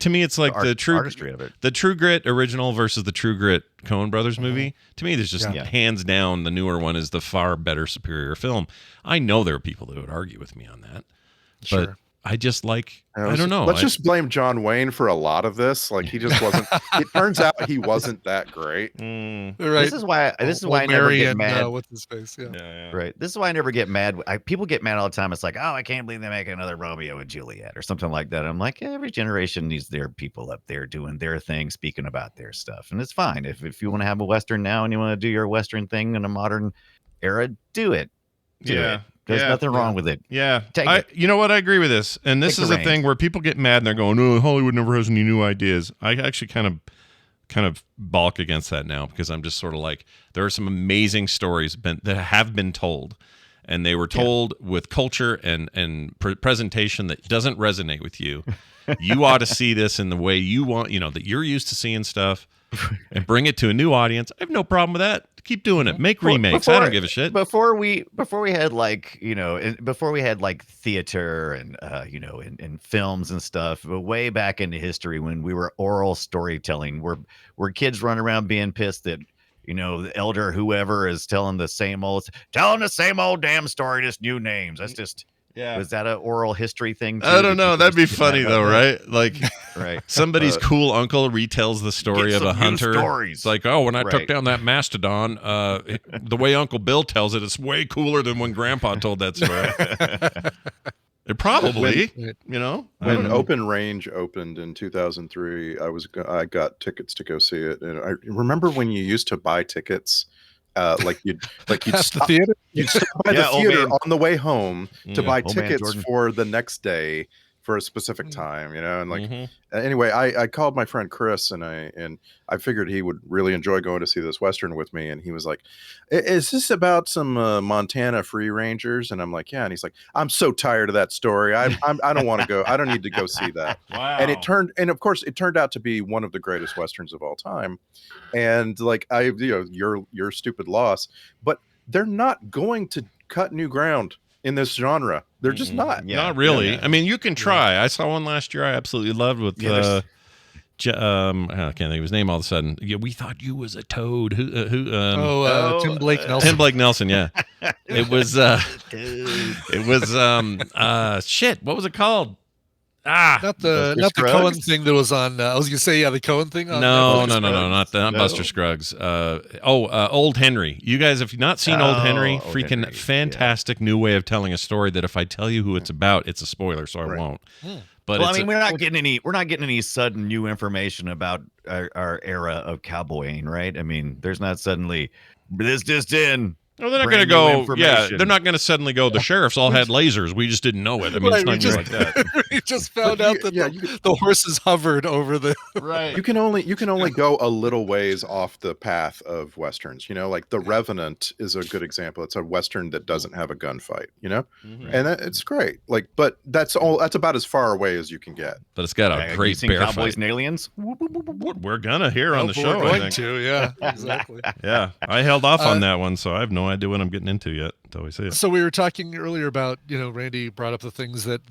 me it's like the true artistry of it. the True Grit original versus the True Grit Coen Brothers movie. To me, there's just Yeah. hands down the newer one is the far better, superior film. I know there are people that would argue with me on that, but Sure. I just like I don't know. Let's just blame John Wayne for a lot of this. Like he just wasn't. It turns out he wasn't that great. Right. This is why I never get mad. What's his face? Yeah. Right. This is why I never get mad. People get mad all the time. It's like, oh, I can't believe they make another Romeo and Juliet or something like that. I'm like, every generation needs their people up there doing their thing, speaking about their stuff. And it's fine. If you want to have a Western now and you want to do your Western thing in a modern era, do it. Do it. There's nothing wrong with it. Yeah, Take it. you know what? I agree with this, and this Take is the a thing reins. where people get mad and they're going, "Oh, Hollywood never has any new ideas." I actually kind of balk against that now because I'm just sort of like, there are some amazing stories that have been told, and they were told with culture and presentation that doesn't resonate with you. You ought to see this in the way you want, that you're used to seeing stuff, and bring it to a new audience. I have no problem with that. Keep doing it. Make remakes. I don't give a shit. Before we had before we had like theater and and films and stuff, but way back into history when we were oral storytelling, where kids run around being pissed that the elder whoever is telling the same old damn story, just new names. That's just was that an oral history thing too? I don't know. That'd be funny though, right? Like, right. Somebody's cool uncle retells the story of a hunter. Stories. It's like, oh, when I took Right. down that mastodon, the way Uncle Bill tells it, it's way cooler than when Grandpa told that story. It probably, When Open Range opened in 2003, I got tickets to go see it, and I remember when you used to buy tickets. You'd At the stop, theater. you'd stop by the old theater man. on the way home to buy Old man tickets Jordan. for the next day for a specific time, and like Mhm. anyway, I called my friend Chris and I figured he would really enjoy going to see this Western with me, and he was like, "Is this about some Montana free rangers?" And I'm like, "Yeah," and he's like, "I'm so tired of that story. I don't want to go. I don't need to go see that." Wow. And of course it turned out to be one of the greatest Westerns of all time. And like your stupid loss, but they're not going to cut new ground in this genre. They're just not. Yeah. Not really. Yeah. I mean, you can try. I saw one last year I absolutely loved with Yeah, I can't think of his name all of a sudden. Yeah, we thought you was a toad. Who Tim Blake Nelson. Tim Blake Nelson, yeah. It was shit, what was it called? Not the Scruggs? Cohen thing that was on. I was gonna say the Cohen thing. On No, Netflix. not Buster Scruggs. Old Henry. You guys, if you've not seen Old Henry, Old freaking Henry, fantastic new way of telling a story that if I tell you who it's about, it's a spoiler, so I Right. won't. But Well, I it's mean, we're not getting any sudden new information about our era of cowboying, right? I mean, there's not suddenly this just in. no, they're not going to brand new go. Yeah, information. they're not going to suddenly go. The sheriffs all had lasers. We just didn't know it. I mean, Right, it's not we even like that. we just found But out you- that yeah, the horses hovered over the. Right. You can only go a little ways off the path of westerns. Like The Revenant is a good example. It's a western that doesn't have a gunfight. And it's great. Like, but that's about as far away as you can get. But it's got a Have you great seen bear Cowboys fight. and Aliens? We're gonna hear on the We're show. I going think. to, yeah, exactly. Yeah, I held off on that one, so I have no idea what I'm getting into yet until we see it. So we were talking earlier about, Randy brought up the things that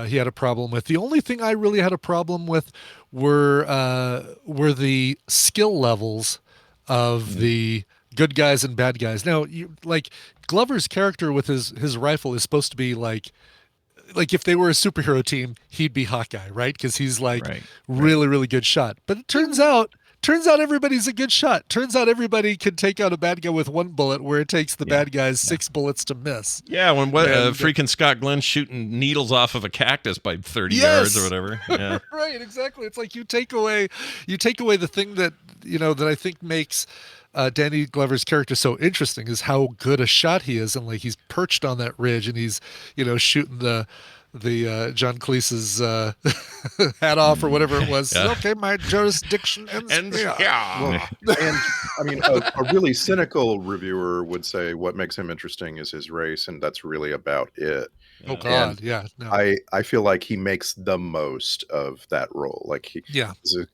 he had a problem with. The only thing I really had a problem with were the skill levels of the good guys and bad guys. Now, like Glover's character with his rifle is supposed to be like if they were a superhero team, he'd be Hawkeye, right? Because he's like Right. really, really good shot. But it turns out turns out everybody's a good shot. Turns out everybody can take out a bad guy with one bullet, where it takes the bad guys 6 bullets to miss. Yeah, when freaking Scott Glenn's shooting needles off of a cactus by 30 yards or whatever. Yeah. Right, exactly. It's like you take away the thing that that I think makes Danny Glover's character so interesting is how good a shot he is, and like he's perched on that ridge and he's shooting the John Cleese's hat off or whatever it was. Yeah. Okay, my jurisdiction ends here. Well, and I mean, a really cynical reviewer would say what makes him interesting is his race, and that's really about it. Oh God, yeah. No. I feel like he makes the most of that role. Like he's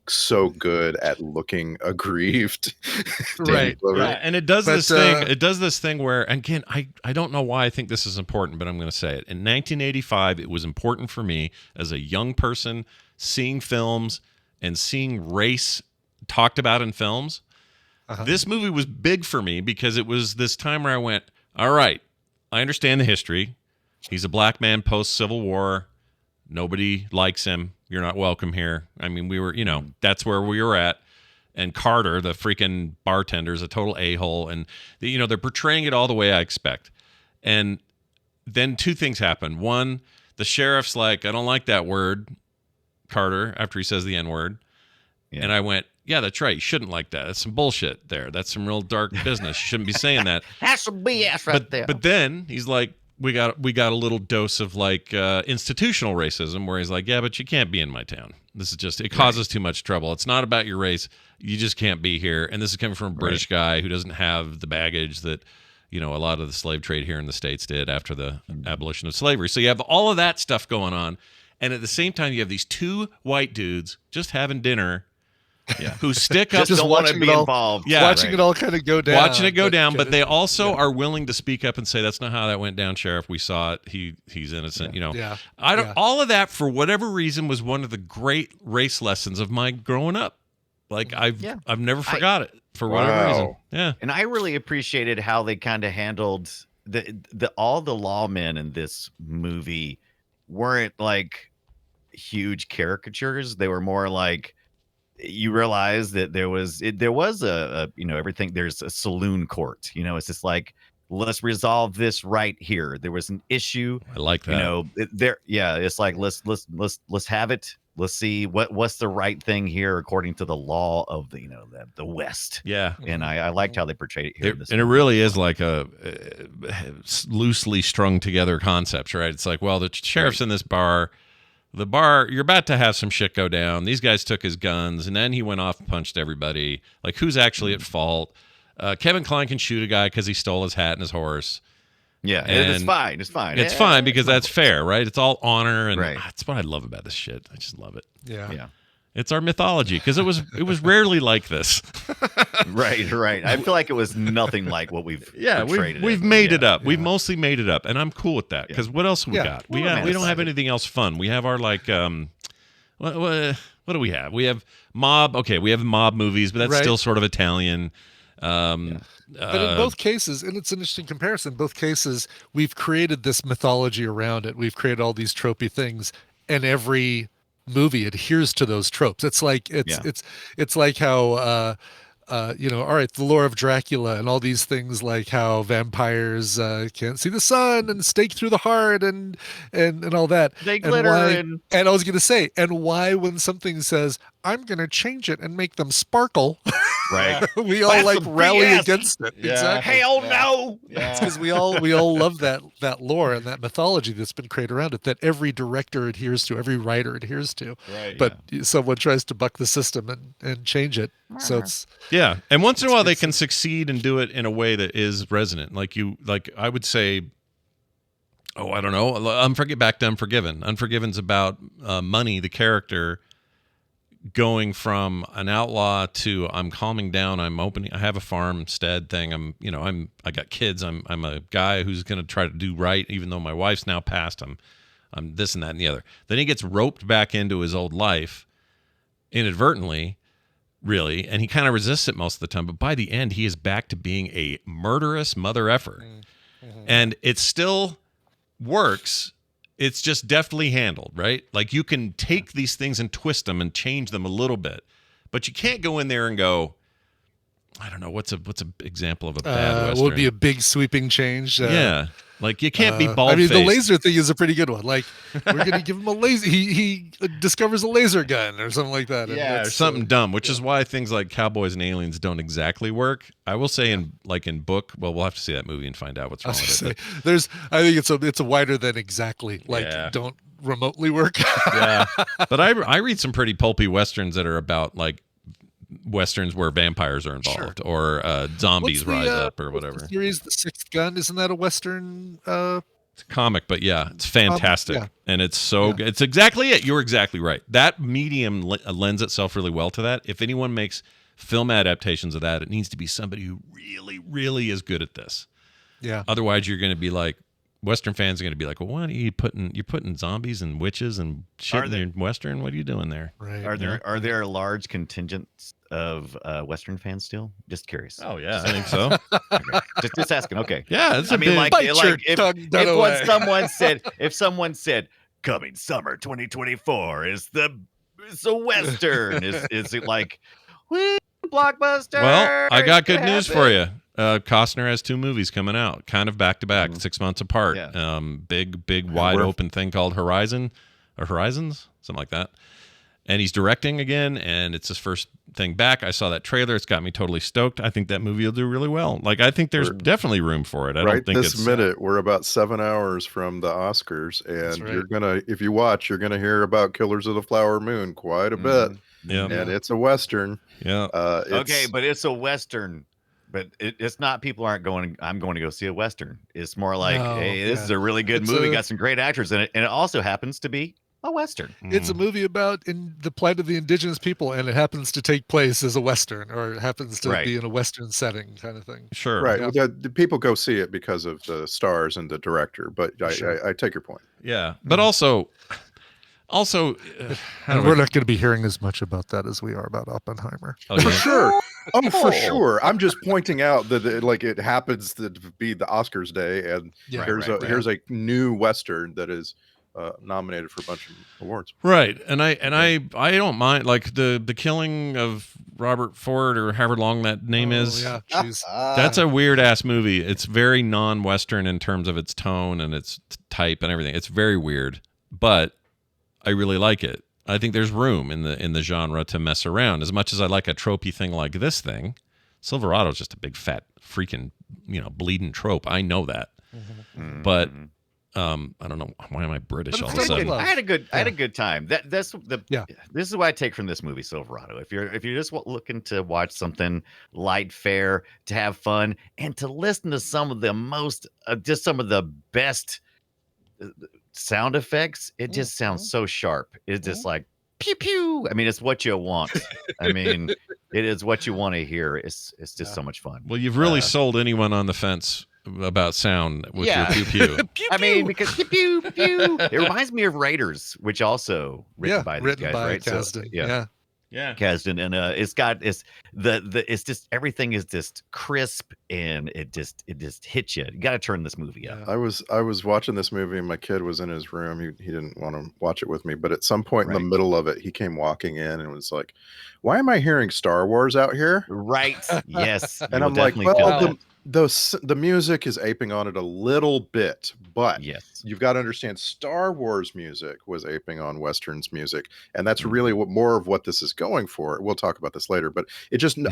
so good at looking aggrieved. Right. Yeah, and it does this thing. It does this thing where, again, I don't know why I think this is important, but I'm going to say it. In 1985, it was important for me as a young person seeing films and seeing race talked about in films. This movie was big for me because it was this time where I went, all right, I understand the history. He's a black man post-Civil War. Nobody likes him. You're not welcome here. I mean, we were, that's where we were at. And Carter, the freaking bartender, is a total a-hole. And, they're portraying it all the way I expect. And then two things happen. One, the sheriff's like, I don't like that word, Carter, after he says the N-word. Yeah. And I went, yeah, that's right. You shouldn't like that. That's some bullshit there. That's some real dark business. You shouldn't be saying that. That's some BS there. But then he's like, we got a little dose of like institutional racism where he's like, yeah, but you can't be in my town. This is just, it causes too much trouble. It's not about your race. You just can't be here. And this is coming from a British guy who doesn't have the baggage that, a lot of the slave trade here in the States did after the abolition of slavery. So you have all of that stuff going on. And at the same time, you have these two white dudes just having dinner who stick up. Just don't want to be involved. Yeah, watching it all kind of go down. Watching it go down, but they also are willing to speak up and say, that's not how that went down, Sheriff. We saw it. He's innocent, I don't all of that, for whatever reason, was one of the great race lessons of my growing up. Like I've never forgot it for whatever reason. Yeah. And I really appreciated how they kind of handled all the lawmen in this movie weren't like huge caricatures. They were more like, you realize that there was a everything. There's a saloon court. It's just like, let's resolve this right here. There was an issue. I like that. It's like let's have it. Let's see what's the right thing here according to the law of the West. Yeah, and I liked how they portrayed it here. It really is like a loosely strung together concepts, right? It's like, well, the sheriff's in this bar. The bar, you're about to have some shit go down. These guys took his guns, and then he went off and punched everybody. Like, who's actually at fault? Kevin Kline can shoot a guy because he stole his hat and his horse. Yeah, and it's fine. It's fine. It's fine because that's fair, right? It's all honor, and that's what I love about this shit. I just love it. Yeah. It's our mythology because it was rarely like this. Right. I feel like it was nothing like what we've portrayed. We've made it up. We've mostly made it up, and I'm cool with that because what else have we got? We don't have anything else fun. We have our like what do we have? We have mob. Okay, we have mob movies, but that's still sort of Italian. But in both cases, and it's an interesting comparison, both cases we've created this mythology around it. We've created all these tropey things, and every movie adheres to those tropes. It's like it's like how all right, the lore of Dracula and all these things, like how vampires can't see the sun and stake through the heart and all that. They glitter and I was gonna say, and why when something says I'm gonna change it and make them sparkle, right? we all like rally against it. Yeah. Exactly. Hell no! It's because we all love that lore and that mythology that's been created around it, that every director adheres to, every writer adheres to. Right. But someone tries to buck the system and change it. So it's and once in a while they can succeed and do it in a way that is resonant. Like I would say, I don't know. Back to Unforgiven. Unforgiven's about Money, the character, going from an outlaw to I'm calming down. I have a farmstead thing. I got kids. I'm a guy who's going to try to do right, even though my wife's now passed. I'm this and that and the other. Then he gets roped back into his old life inadvertently, really, and he kind of resists it most of the time. But by the end, he is back to being a murderous mother effer, and it still works. It's just deftly handled, right? Like you can take these things and twist them and change them a little bit, but you can't go in there and go, I don't know, what's a example of a bad Western? Would be a big sweeping change. Yeah. Like you can't be bald. I mean, the laser thing is a pretty good one. Like we're gonna give him a laser. He discovers a laser gun or something like that. Yeah, or something dumb, which is why things like Cowboys and Aliens don't exactly work. I will say in book, well, we'll have to see that movie and find out what's wrong with it. I think it's a wider than exactly. Like don't remotely work. Yeah, but I read some pretty pulpy Westerns that are about like Westerns where vampires are involved or zombies rise up or whatever. The series The Sixth Gun, isn't that a Western? It's a comic, but yeah, it's fantastic. And it's so good. It's exactly it. You're exactly right. That medium lends itself really well to that. If anyone makes film adaptations of that, it needs to be somebody who really, really is good at this. Yeah. Otherwise, you're going to be like, Western fans are going to be like, well, what are you putting? You're putting zombies and witches and shit in your Western. What are you doing there? Right. Are there large contingents of Western fans still? Just curious. Oh yeah, I think so. Okay. Just asking. Okay. Yeah, it's if someone said coming summer 2024 is a Western, is it like blockbuster? Well, I got good news for you. Costner has 2 movies coming out, kind of back to back, 6 months apart. Yeah. Big, wide open thing called Horizons, something like that. And he's directing again, and it's his first thing back. I saw that trailer; it's got me totally stoked. I think that movie will do really well. Like, I think there's definitely room for it. I don't think this minute we're about 7 hours from the Oscars, and you're gonna, if you watch, you're gonna hear about Killers of the Flower Moon quite a bit. Yeah, and it's a Western. Yeah. Okay, but it's a Western. But it's not people aren't going, I'm going to go see a Western. It's more like, hey, this is a really good movie, got some great actors in it. And it also happens to be a Western. It's a movie about the plight of the indigenous people, and it happens to take place as a Western, or it happens to be in a Western setting kind of thing. Sure. Right. Yeah. Well, the people go see it because of the stars and the director, but I take your point. Yeah. But also, and we're not going to be hearing as much about that as we are about Oppenheimer. For sure. Oh, for sure. I'm just pointing out that it happens to be the Oscars day, and here's a new Western that is nominated for a bunch of awards. Right. And I don't mind, like the killing of Robert Ford, or however long that name is. Yeah, that's a weird ass movie. It's very non-Western in terms of its tone and its type and everything. It's very weird, but I really like it. I think there's room in the genre to mess around. As much as I like a tropey thing like this thing, Silverado is just a big fat freaking bleeding trope. I know that, but I don't know, why am I British all of a sudden? I had a good time. This is what I take from this movie, Silverado. If you're just looking to watch something light fare, to have fun, and to listen to some of the best sound effects, it just sounds so sharp. It's just like pew pew. I mean, it's what you want. I mean, it is what you want to hear. It's just so much fun. Well, you've really sold anyone on the fence about sound with your pew pew. I mean, because pew pew pew. It reminds me of Raiders, which also written by these guys, right? Kasdan. So, yeah, Kasdan, and it's just everything is just crisp, and it just hits you. You got to turn this movie up. I was watching this movie, and my kid was in his room. He didn't want to watch it with me, but at some point in the middle of it, he came walking in and was like, "Why am I hearing Star Wars out here?" Right? Yes. And I'm like, well, the music is aping on it a little bit, but you've got to understand, Star Wars music was aping on Westerns music, and that's really more of what this is going for. We'll talk about this later, but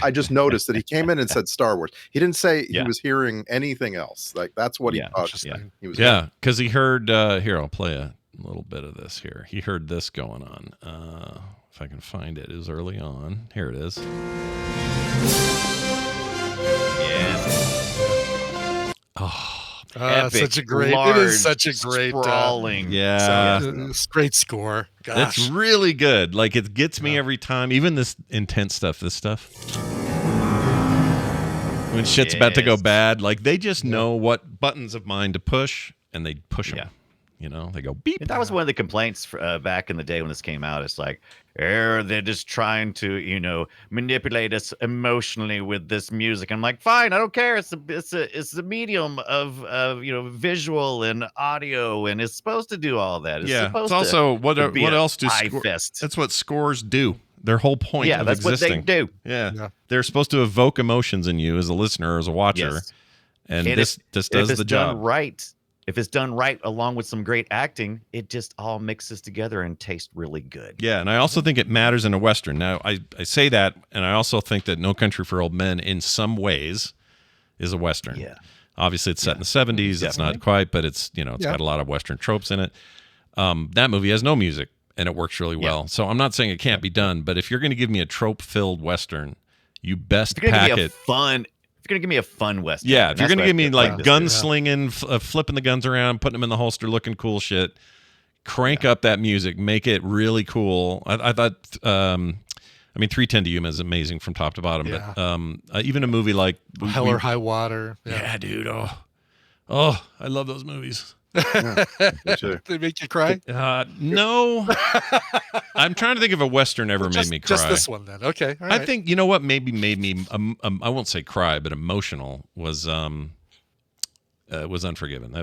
I just noticed that he came in and said Star Wars. He didn't say he was hearing anything else. Like, that's what he thought he was hearing. Because he heard here, I'll play a little bit of this here. He heard this going on. If I can find it, it was early on. Here it is. Epic, such a great, large, it is such a great sprawling. Great score. Gosh. That's really good. Like, it gets me every time. Even this intense stuff, this stuff. When shit's about to go bad, like, they just know what buttons of mine to push, and they push them. They go beep. And that was one of the complaints back in the day when this came out. It's like, they're just trying to, manipulate us emotionally with this music. I'm like, fine, I don't care. It's a medium of visual and audio, and it's supposed to do all that. It's also what else do fest. That's what scores do. Their whole point Yeah, of that's existing. what they do. Yeah. Yeah. They're supposed to evoke emotions in you as a listener or as a watcher. Yes. And And this if does it's the done job. right, if it's done right along with some great acting, it just all mixes together and tastes really good. Yeah, and I also think it matters in a Western. Now, I say that, and I also think that No Country for Old Men, in some ways, is a Western. Yeah. Obviously, it's set in the 70s. It's not quite, but it's got a lot of Western tropes in it. That movie has no music, and it works really well. So I'm not saying it can't be done, but if you're going to give me a trope-filled Western, you best If you're pack gonna it. if you're gonna give me a fun Western, Yeah, if and you're that's going to what I give me feel like this is. gunslinging, flipping the guns around, putting them in the holster, looking cool shit, crank up that music, make it really cool. I thought, 310 to Yuma is amazing from top to bottom, but even a movie like Hell or High Water. Yeah, dude. Oh, I love those movies. Me too. They make you cry? No. I'm trying to think if a Western ever made me cry. Just this one then. Okay. All right. I think, you know what maybe made me, I won't say cry, but emotional was Unforgiven.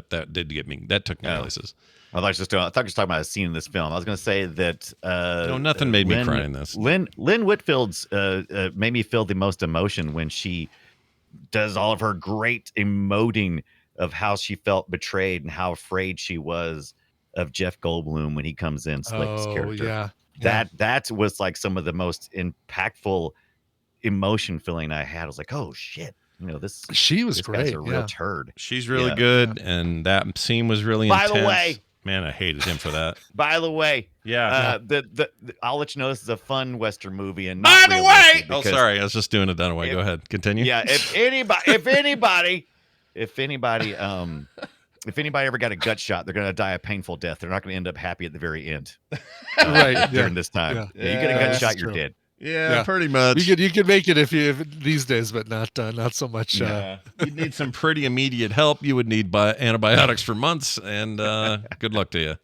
That did get me, that took me places. I thought you were talking about a scene in this film. I was going to say that No, nothing made me cry in this. Lynn Whitfield's made me feel the most emotion when she does all of her great emoting of how she felt betrayed and how afraid she was of Jeff Goldblum when he comes in, Slick's character. Yeah. That was like some of the most impactful emotion feeling I had. I was like, oh shit, She was this great. guy's a real turd. She's really good, and that scene was really intense. By the way, man, I hated him for that. By the way, yeah. I'll let you know this is a fun Western movie, and by the way, because, sorry, I was just doing a Dunaway. Go ahead, continue. Yeah, if anybody ever got a gut shot, they're gonna die a painful death. They're not gonna end up happy at the very end. Right. During this time, you get a gut shot, you're dead. Yeah, pretty much. You could make it if these days, but not so much. You'd need some pretty immediate help. You would need antibiotics for months, and good luck to you.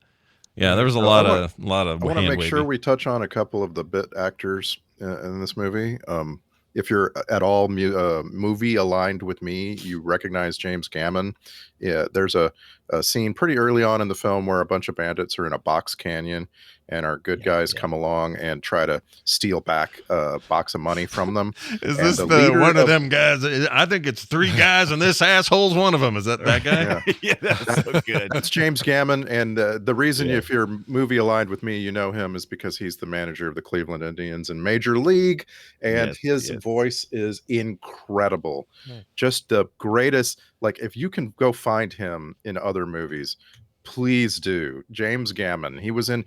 Yeah, there was a lot of I want to make sure hand-waving. we touch on a couple of the bit actors in this movie. If you're at all movie aligned with me, you recognize James Gammon. Yeah, there's a scene pretty early on in the film where a bunch of bandits are in a box canyon, and our good guys come along and try to steal back a box of money from them. Is And this the the leader one of them guys? I think it's 3 guys, and this asshole's one of them. Is that guy? Yeah, that's so good. That's James Gammon, and the reason if you're movie aligned with me, you know him is because he's the manager of the Cleveland Indians in Major League, and his voice is incredible. Just the greatest. Like, if you can go find him in other movies, please do. James Gammon. He was in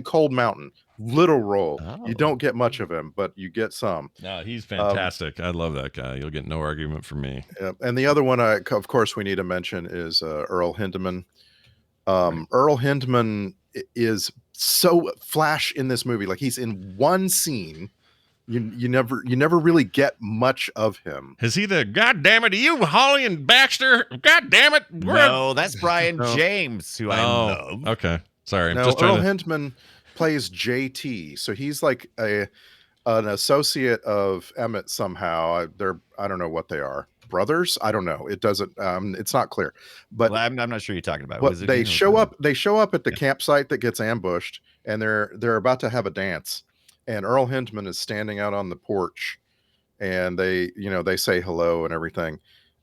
Cold Mountain. Little role. You don't get much of him, but you get some. No, he's fantastic. I love that guy. You'll get no argument from me. And the other one, of course, we need to mention is Earl Hindman. Earl Hindman is so flash in this movie. Like, he's in one scene. You never really get much of him. Is he the God damn it? Are you Holly and Baxter? God damn it! No, that's Brian James, who I love. Okay, sorry. No, Earl Hindman plays JT, so he's like an associate of Emmett somehow. I don't know what they are. Brothers? I don't know. It doesn't. It's not clear. But I'm not sure you're talking about. But they show up. They show up at the campsite that gets ambushed, and they're about to have a dance. And Earl Hindman is standing out on the porch, and they say hello and everything.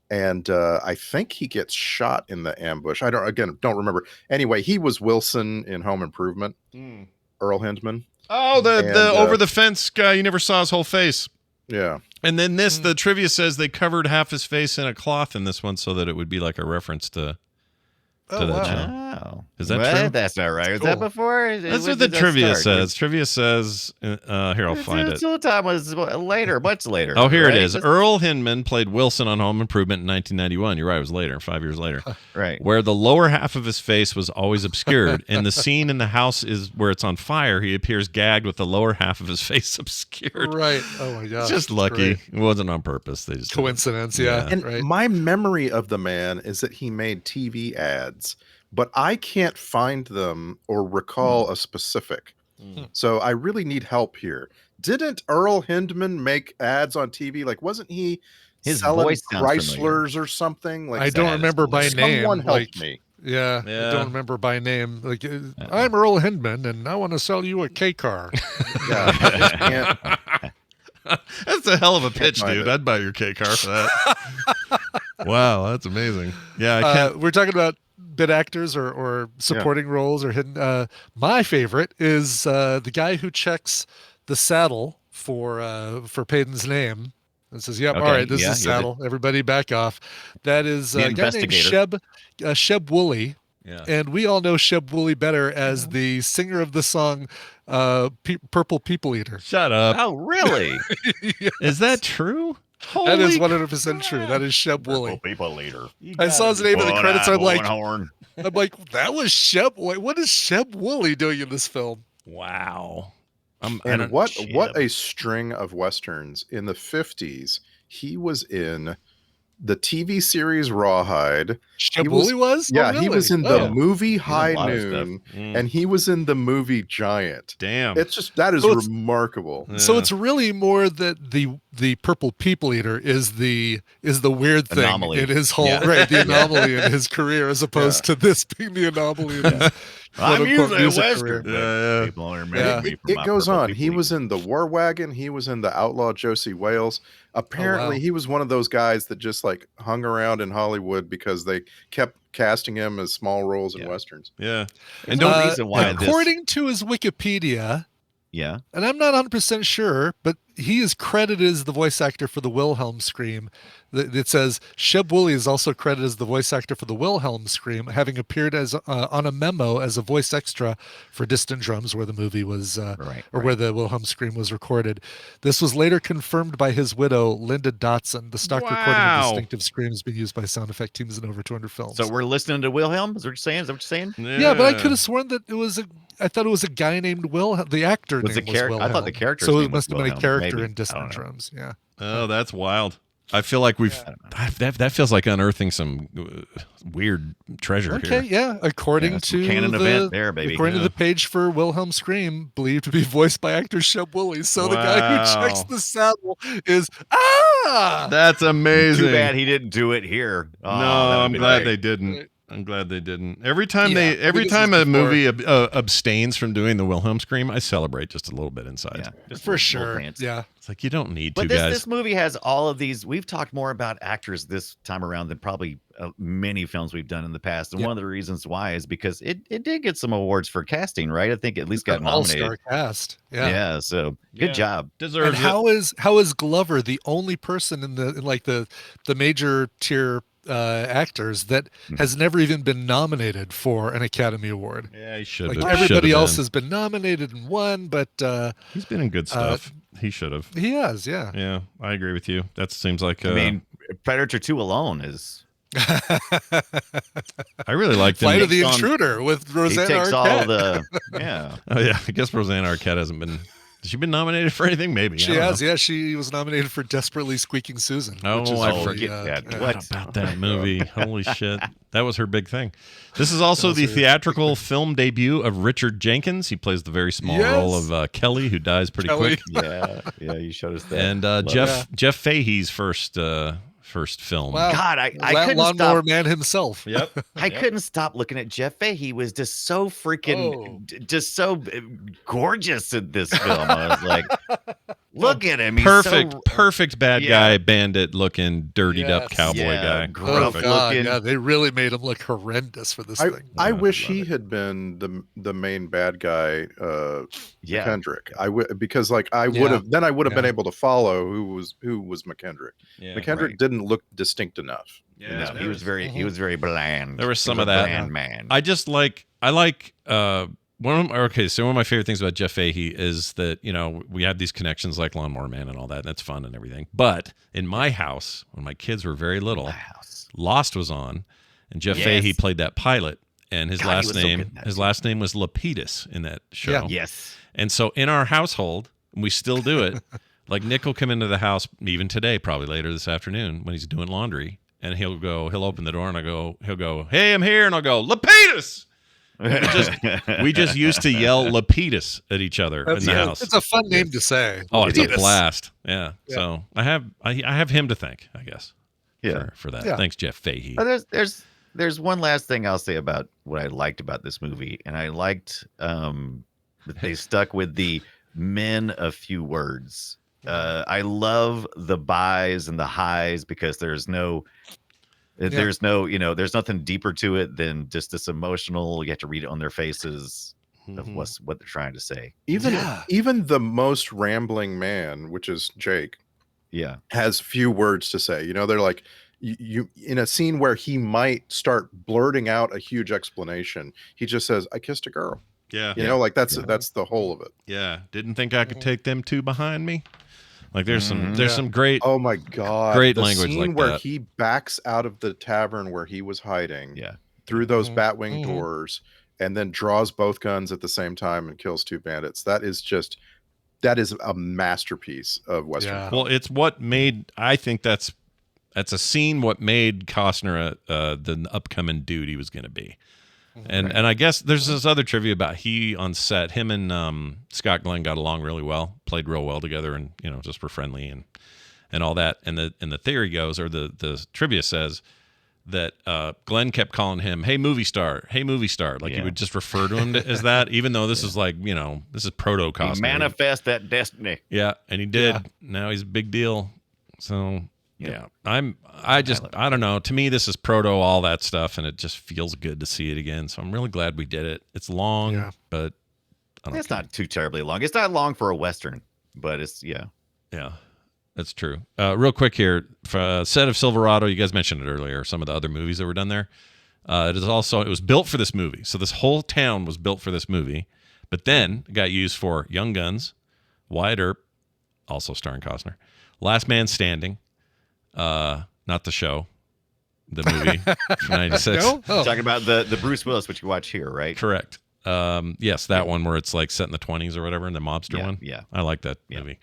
And I think he gets shot in the ambush. I don't remember. Anyway, he was Wilson in Home Improvement. Earl Hindman. Oh, the over the fence guy. You never saw his whole face. Yeah. And then the trivia says they covered half his face in a cloth in this one so that it would be like a reference to that show. Wow. Is that true? That's not right. Was that before? That's what the trivia says. Trivia says, here, I'll find it. Tool Time was later, much later. Oh, here it is. Earl Hindman played Wilson on Home Improvement in 1991. You're right, it was later, 5 years later. Right. Where the lower half of his face was always obscured. And the scene in the house is where it's on fire. He appears gagged with the lower half of his face obscured. Right. Oh, my God. Just lucky. It wasn't on purpose. They just coincidence, yeah. And my memory of the man is that he made TV ads, but I can't find them or recall a specific. So I really need help here. Didn't Earl Hindman make ads on TV? Like, wasn't he his selling voice Chryslers or something? Like, I don't remember by name. Someone help me. Yeah, Yeah. I don't remember by name. Like, I'm Earl Hindman, and I want to sell you a K car. Yeah, I just can't. That's a hell of a pitch, find dude. it. I'd buy your K car for that. Wow, that's amazing. Yeah, I can't. We're talking about bit actors or supporting roles or hidden. My favorite is the guy who checks the saddle for Payton's name and says, "Yep, all Okay, right, this yeah, is you're the- saddle. Everybody, back off." That is The a guy named investigator. Sheb Woolley. Yeah. And we all know Sheb Woolley better as the singer of the song "Purple People Eater." Shut up. Oh, really? Is that true? That is Holy 100% true. That is Sheb Woolley. People leader. I saw his name in the credits. I'm like, horn. that was Sheb. What is Sheb Woolley doing in this film? Wow. And what a string of westerns in the 50s. He was in the TV series Rawhide. Sheb Woolley was? Yeah, Oh, really? he was in the movie High lot of Noon, Mm. and he was in the movie Giant. Damn. It's just that is So it's- remarkable. So Yeah. it's really more that the Purple People Eater is the weird thing Anomaly. in his whole Yeah. the anomaly in his career, as opposed to this being the anomaly in his I'm quote-unquote usually a music western. career. Yeah, yeah. People are Yeah. mad at me for It my goes purple on. people He eater. was in the War Wagon. He was in the Outlaw Josie Wales. Apparently, wow. he was one of those guys that just like hung around in Hollywood because they kept casting him as small roles in Yeah. westerns. Yeah. And no reason why this. According to his Wikipedia, Yeah. and I'm not 100% sure, but he is credited as the voice actor for the Wilhelm scream. It says Sheb Woolley is also credited as the voice actor for the Wilhelm scream, having appeared as on a memo as a voice extra for Distant Drums, where the movie was, where the Wilhelm scream was recorded. This was later confirmed by his widow, Linda Dotson. The stock recording of distinctive scream has been used by sound effect teams in over 200 films. So we're listening to Wilhelm? Is that what you're saying? Is that what you're saying? Yeah, but I could have sworn that it was I thought it was a guy named Wilhelm. The actor Was the name was character? Wilhelm. I thought the character's So it name was must have been a Wilhelm, character maybe. in I Distant don't know. Drums. Yeah. Oh, that's wild. I feel like that feels like unearthing some weird treasure Okay, here. yeah. According Yeah, some to canon the event there, baby. according to Yeah. the page for Wilhelm Scream, believed to be voiced by actor Sheb Woolley. So the guy who checks Wow. the saddle is That's amazing. Too bad he didn't do it here. Oh, No, that would I'm be glad great. they didn't. I'm glad they didn't. Every time Yeah, every this time is a before- movie abstains from doing the Wilhelm scream, I celebrate just a little bit inside. Yeah, just for little sure. pants. Yeah. It's like you don't need But to, this, guys. this movie has all of these. We've talked more about actors this time around than probably many films we've done in the past. And Yeah. one of the reasons why is because it did get some awards for casting, right? I think at least got An all-star nominated. cast. Yeah. Yeah. So Yeah. good job. Deserves And how is Glover the only person in the major tier actors that has never even been nominated for an Academy Award? Yeah, he should Like have. everybody else has been nominated and won, but He's been in good stuff. He should have. he has, yeah. Yeah, I agree with you. That seems like. I mean, Predator 2 alone is. I really liked him. Flight of the on- Intruder with He Rosanna takes Arquette. all the. Yeah. Oh yeah, I guess Rosanna Arquette hasn't been. Has she been nominated for anything? Maybe. She I don't has, know. yeah. She was nominated for Desperately Squeaking Susan. Oh, which is I a forget that. yeah. What? What about that movie? Holy shit. That was her big thing. This is also the was her theatrical film debut of Richard Jenkins. He plays the very small Yes. role of Kelly, who dies pretty Kelly. quick. Yeah. You showed us that. And Love Jeff Fahey's first film. Wow. God, I La- couldn't Lawnmower stop. Man himself. Yep. I couldn't stop looking at Jeff Fahey. He was just so freaking, just so gorgeous in this film. I was like, look at him. He's Perfect bad Yeah. guy, bandit looking, dirtied up Yes. cowboy Yeah, guy. Oh gruff Perfect. God, looking. yeah, they really made him look horrendous for this thing. I Yeah, wish love he it. had been the main bad guy, Yeah. McKendrick. Because like I Yeah. would have been Yeah. able to follow who was McKendrick. Yeah. McKendrick right. didn't look distinct enough. Yeah, No, he was very bland. There was He some a of that. bland man. I like one of my favorite things about Jeff Fahey is that, we have these connections like Lawnmower Man and all that, and that's fun and everything. But in my house, when my kids were very little, My house. Lost was on, and Jeff Yes. Fahey played that pilot, and his God, he last was so name good in that his too. last name was Lapidus in that show. Yeah. Yes. And so in our household, we still do it. Like Nick will come into the house even today, probably later this afternoon when he's doing laundry, and he'll open the door and he'll go, "Hey, I'm here," and I'll go, "Lapidus." We just used to yell Lapidus at each other in the house. It's a fun name to say. Oh, it's a Lapidus. blast. Yeah. So I have him to thank, I guess. Yeah. For that. Yeah. Thanks, Jeff Fahey. Oh, there's There's one last thing I'll say about what I liked about this movie, and I liked that they stuck with the men of few words. I love the buys and the highs because there's no, there's nothing deeper to it than just this emotional. You have to read it on their faces of what they're trying to say. Even the most rambling man, which is Jake, has few words to say. They're like, you in a scene where he might start blurting out a huge explanation, he just says, "I kissed a girl." Yeah. That's the whole of it. Yeah. Didn't think I could take them two behind me. Like there's some great, oh my God, great the language scene like where that. he backs out of the tavern where he was hiding through those Batwing doors and then draws both guns at the same time and kills two bandits. That is a masterpiece of Western film. Well, it's what made, I think that's a scene what made Costner the upcoming dude he was going to be. And I guess there's this other trivia about he on set, him and Scott Glenn got along really well, played real well together, and just were friendly and all that. And the theory goes, or the trivia says, that Glenn kept calling him, "Hey movie star, hey movie star," like he would just refer to him as that, even though this is like this is proto Costner. Manifest that destiny. Yeah, and he did. Yeah. Now he's a big deal. So. Yeah, I don't know. To me, this is proto all that stuff, and it just feels good to see it again. So I'm really glad we did it. It's long, but it's not too terribly long. It's not long for a Western, but it's yeah, that's true. Real quick here, for set of Silverado. You guys mentioned it earlier. Some of the other movies that were done there. It was built for this movie. So this whole town was built for this movie, but then it got used for Young Guns, Wyatt Earp, also starring Costner, Last Man Standing. Not the show, the movie from 96. No? Oh. Talking about the Bruce Willis, which you watch here, right? Correct. Yes, that one where it's like set in the 20s or whatever, and the mobster one. Yeah. I like that movie.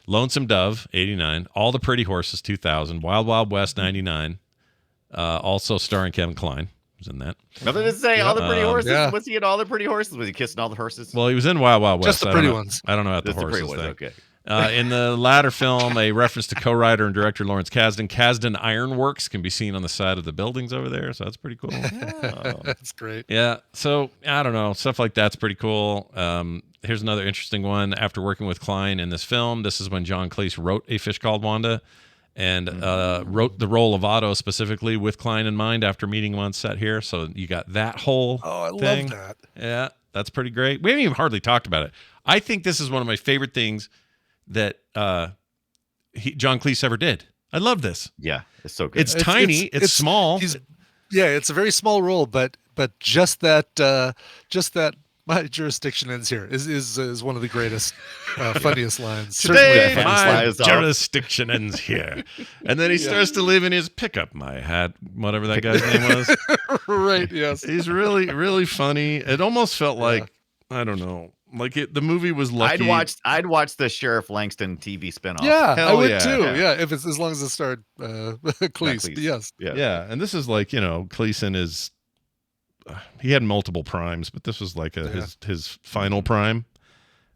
Lonesome Dove, 89. All the Pretty Horses, 2000. Wild Wild West, 99. Also starring Kevin Kline. Was in that. Nothing to say. All the Pretty Horses. Was he in All the Pretty Horses? Was he kissing all the horses? Well, he was in Wild Wild West. Just the pretty ones. I don't know about the horses thing. Okay. In the latter film, a reference to co-writer and director Lawrence Kasdan. Kasdan Ironworks can be seen on the side of the buildings over there, so that's pretty cool. That's great. Yeah, so I don't know. Stuff like that's pretty cool. Here's another interesting one. After working with Kline in this film, this is when John Cleese wrote A Fish Called Wanda and wrote the role of Otto specifically with Kline in mind after meeting him on set here. So you got that whole thing. Love that. Yeah, that's pretty great. We haven't even hardly talked about it. I think this is one of my favorite things that John Cleese ever did. I love this. Yeah, it's so good. It's tiny. It's small. It's a very small role, but just that my jurisdiction ends here is one of the greatest, funniest lines. Today my jurisdiction ends here, and then he starts to live in his pickup my hat, whatever that guy's name was. Right. Yes. He's really really funny. It almost felt like I don't know. Like the movie was lucky. I'd watch the Sheriff Langston TV spinoff. Yeah, I would too. Yeah, if it's as long as it starred Cleese. Yes. Yeah, and this is like Cleese is. He had multiple primes, but this was like his final prime,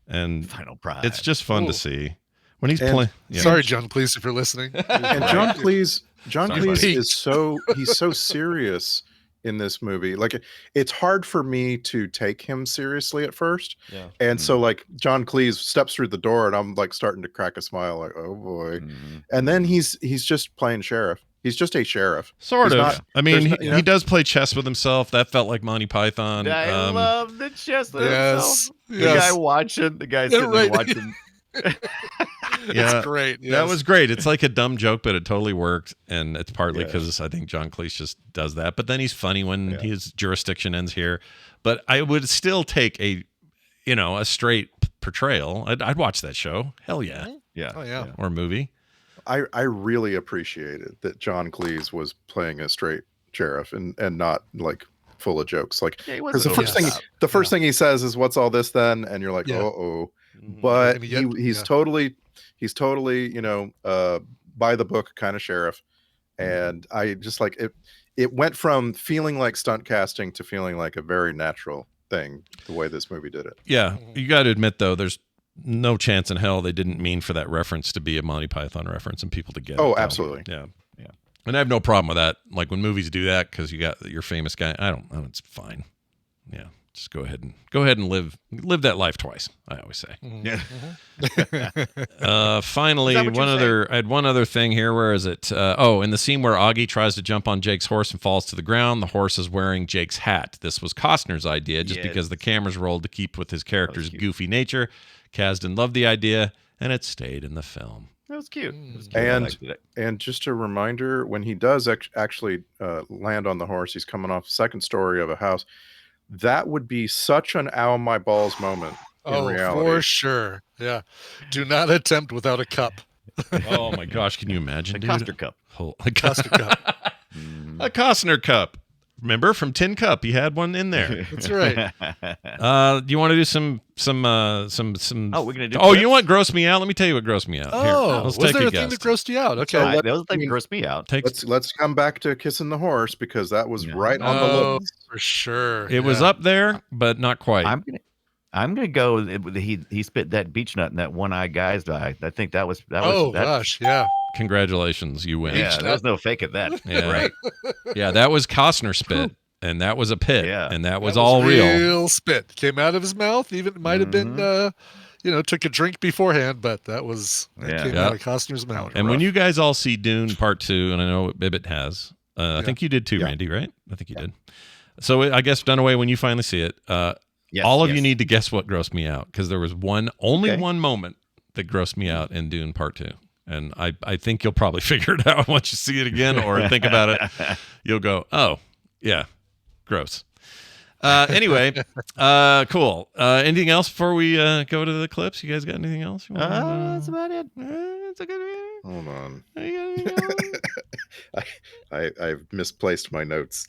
and final prime. It's just fun to see when he's playing. Sorry, John Cleese, if you're listening. And John Cleese is so serious in this movie. Like it's hard for me to take him seriously at first. Yeah. And so like John Cleese steps through the door and I'm like starting to crack a smile like, oh boy. And then he's just playing sheriff. He's just a sheriff. Sort of. I mean, he does play chess with himself. That felt like Monty Python. I love the chess with himself. The guy watching, the guy sitting there watching. It's great. Yes. That was great. It's like a dumb joke, but it totally worked. And it's partly because I think John Cleese just does that. But then he's funny when his jurisdiction ends here. But I would still take a straight portrayal. I'd watch that show. Hell yeah. Yeah. Oh, yeah. Or movie. I really appreciated that John Cleese was playing a straight sheriff and not like full of jokes. Like because the first thing he says is, "What's all this then?" And you're like, "Oh." But he's totally by the book kind of sheriff. And I just like it went from feeling like stunt casting to feeling like a very natural thing the way this movie did it. Yeah, you got to admit though, there's no chance in hell they didn't mean for that reference to be a Monty Python reference and people to get it. Oh, absolutely. Yeah. And I have no problem with that. Like when movies do that because you got your famous guy. I don't. It's fine. Yeah, just go ahead and live that life twice. I always say. Yeah. Finally, Is that what you're I had one other thing here. Where is it? In the scene where Augie tries to jump on Jake's horse and falls to the ground, the horse is wearing Jake's hat. This was Costner's idea, just because the cameras rolled to keep with his character's goofy nature. Kasdan loved the idea, and it stayed in the film. That was cute. And just a reminder, when he does actually land on the horse, he's coming off second story of a house. That would be such an ow my balls moment. In reality. For sure. Yeah. Do not attempt without a cup. Oh my gosh, can you imagine, dude? Costner cup. A Costner cup. A Costner cup. Remember from Tin Cup, he had one in there. That's right. Do you want to do some? Oh, we're gonna do. Oh, you know what grossed me out? Let me tell you what grossed me out. Oh, let's was take there a a thing guess. that grossed you out? Okay. That was the thing that grossed me out. Let's come back to Kissing the Horse, because that was right on the list. For sure. It was up there, but not quite. I'm gonna go. He spit that beech nut in that one-eyed guy's eye. I think that was. Gosh, yeah. Congratulations, you win. Yeah, there was no fake at that. Yeah. Right. Yeah, that was Costner spit, and that was a pit, and that was all real spit. Came out of his mouth. Even might have been, took a drink beforehand, but that came out of Costner's mouth. And when you guys all see Dune Part 2, and I know Bibbit has, I think you did too, Randy, right? I think you did. So I guess, Dunaway, when you finally see it, all of you need to guess what grossed me out, because there was only one moment that grossed me out in Dune Part 2. And I think you'll probably figure it out once you see it again or think about it. You'll go, oh, yeah, gross. Anyway, cool. Anything else before we go to the clips? You guys got anything else? That's about it. It's a good Hold on. I've misplaced my notes.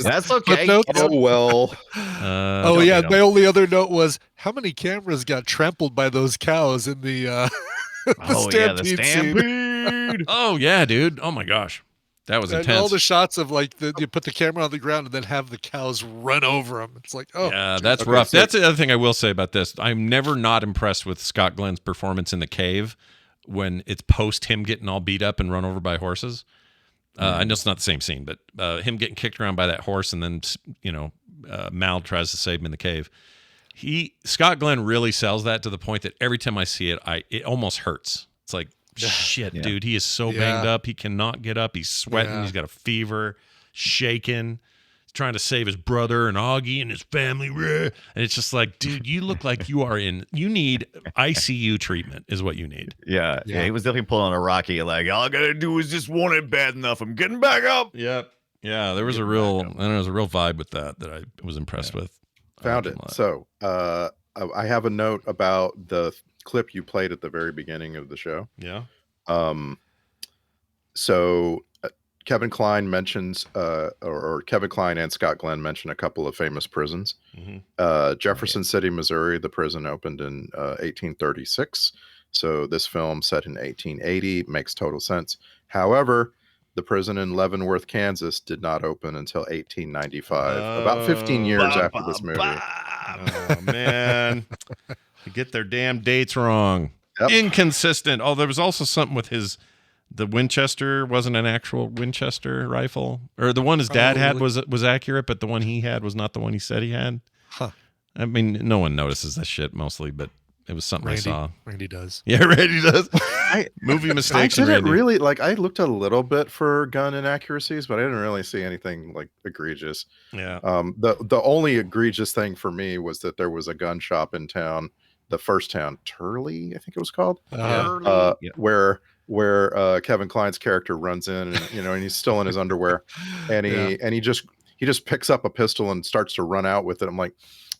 That's okay. Oh well. My only other note was how many cameras got trampled by those cows in the the stampede scene. Oh yeah, dude. Oh my gosh. That was intense. All the shots of you put the camera on the ground and then have the cows run over them. It's like, oh. Yeah, that's rough. That's the other thing I will say about this. I'm never not impressed with Scott Glenn's performance in the cave when it's post him getting all beat up and run over by horses. I know it's not the same scene, but him getting kicked around by that horse and then, Mal tries to save him in the cave. Scott Glenn really sells that to the point that every time I see it, it almost hurts. It's like, shit, dude, he is so banged up. He cannot get up. He's sweating. He's got a fever, shaking. He's trying to save his brother and Augie and his family. And it's just like, dude, you look like you need ICU treatment is what you need. Yeah. He was definitely pulling a Rocky. Like, all I got to do is just want it bad enough. I'm getting back up. Yep. Yeah, there was a real vibe with that I was impressed with. Found it. So I have a note about the clip you played at the very beginning of the show. Yeah. So Kevin Kline mentions, or Kevin Kline and Scott Glenn mention a couple of famous prisons. Jefferson City, Missouri, the prison opened in 1836. So this film set in 1880 makes total sense. However, the prison in Leavenworth, Kansas did not open until 1895, about 15 years after this movie. Oh, man. They get their damn dates wrong. Yep. Inconsistent. Oh, there was also something with the Winchester wasn't an actual Winchester rifle. Or the one his dad had was accurate, but the one he had was not the one he said he had. Huh. I mean, no one notices that shit mostly, but it was something I saw. Randy does. Yeah, Randy does. Movie mistakes. I didn't really I looked a little bit for gun inaccuracies, but I didn't really see anything egregious. Yeah. The only egregious thing for me was that there was a gun shop in town, the first town, Turley, I think it was called, where Kevin Kline's character runs in, and and he's still in his underwear, and he just picks up a pistol and starts to run out with it. I'm like,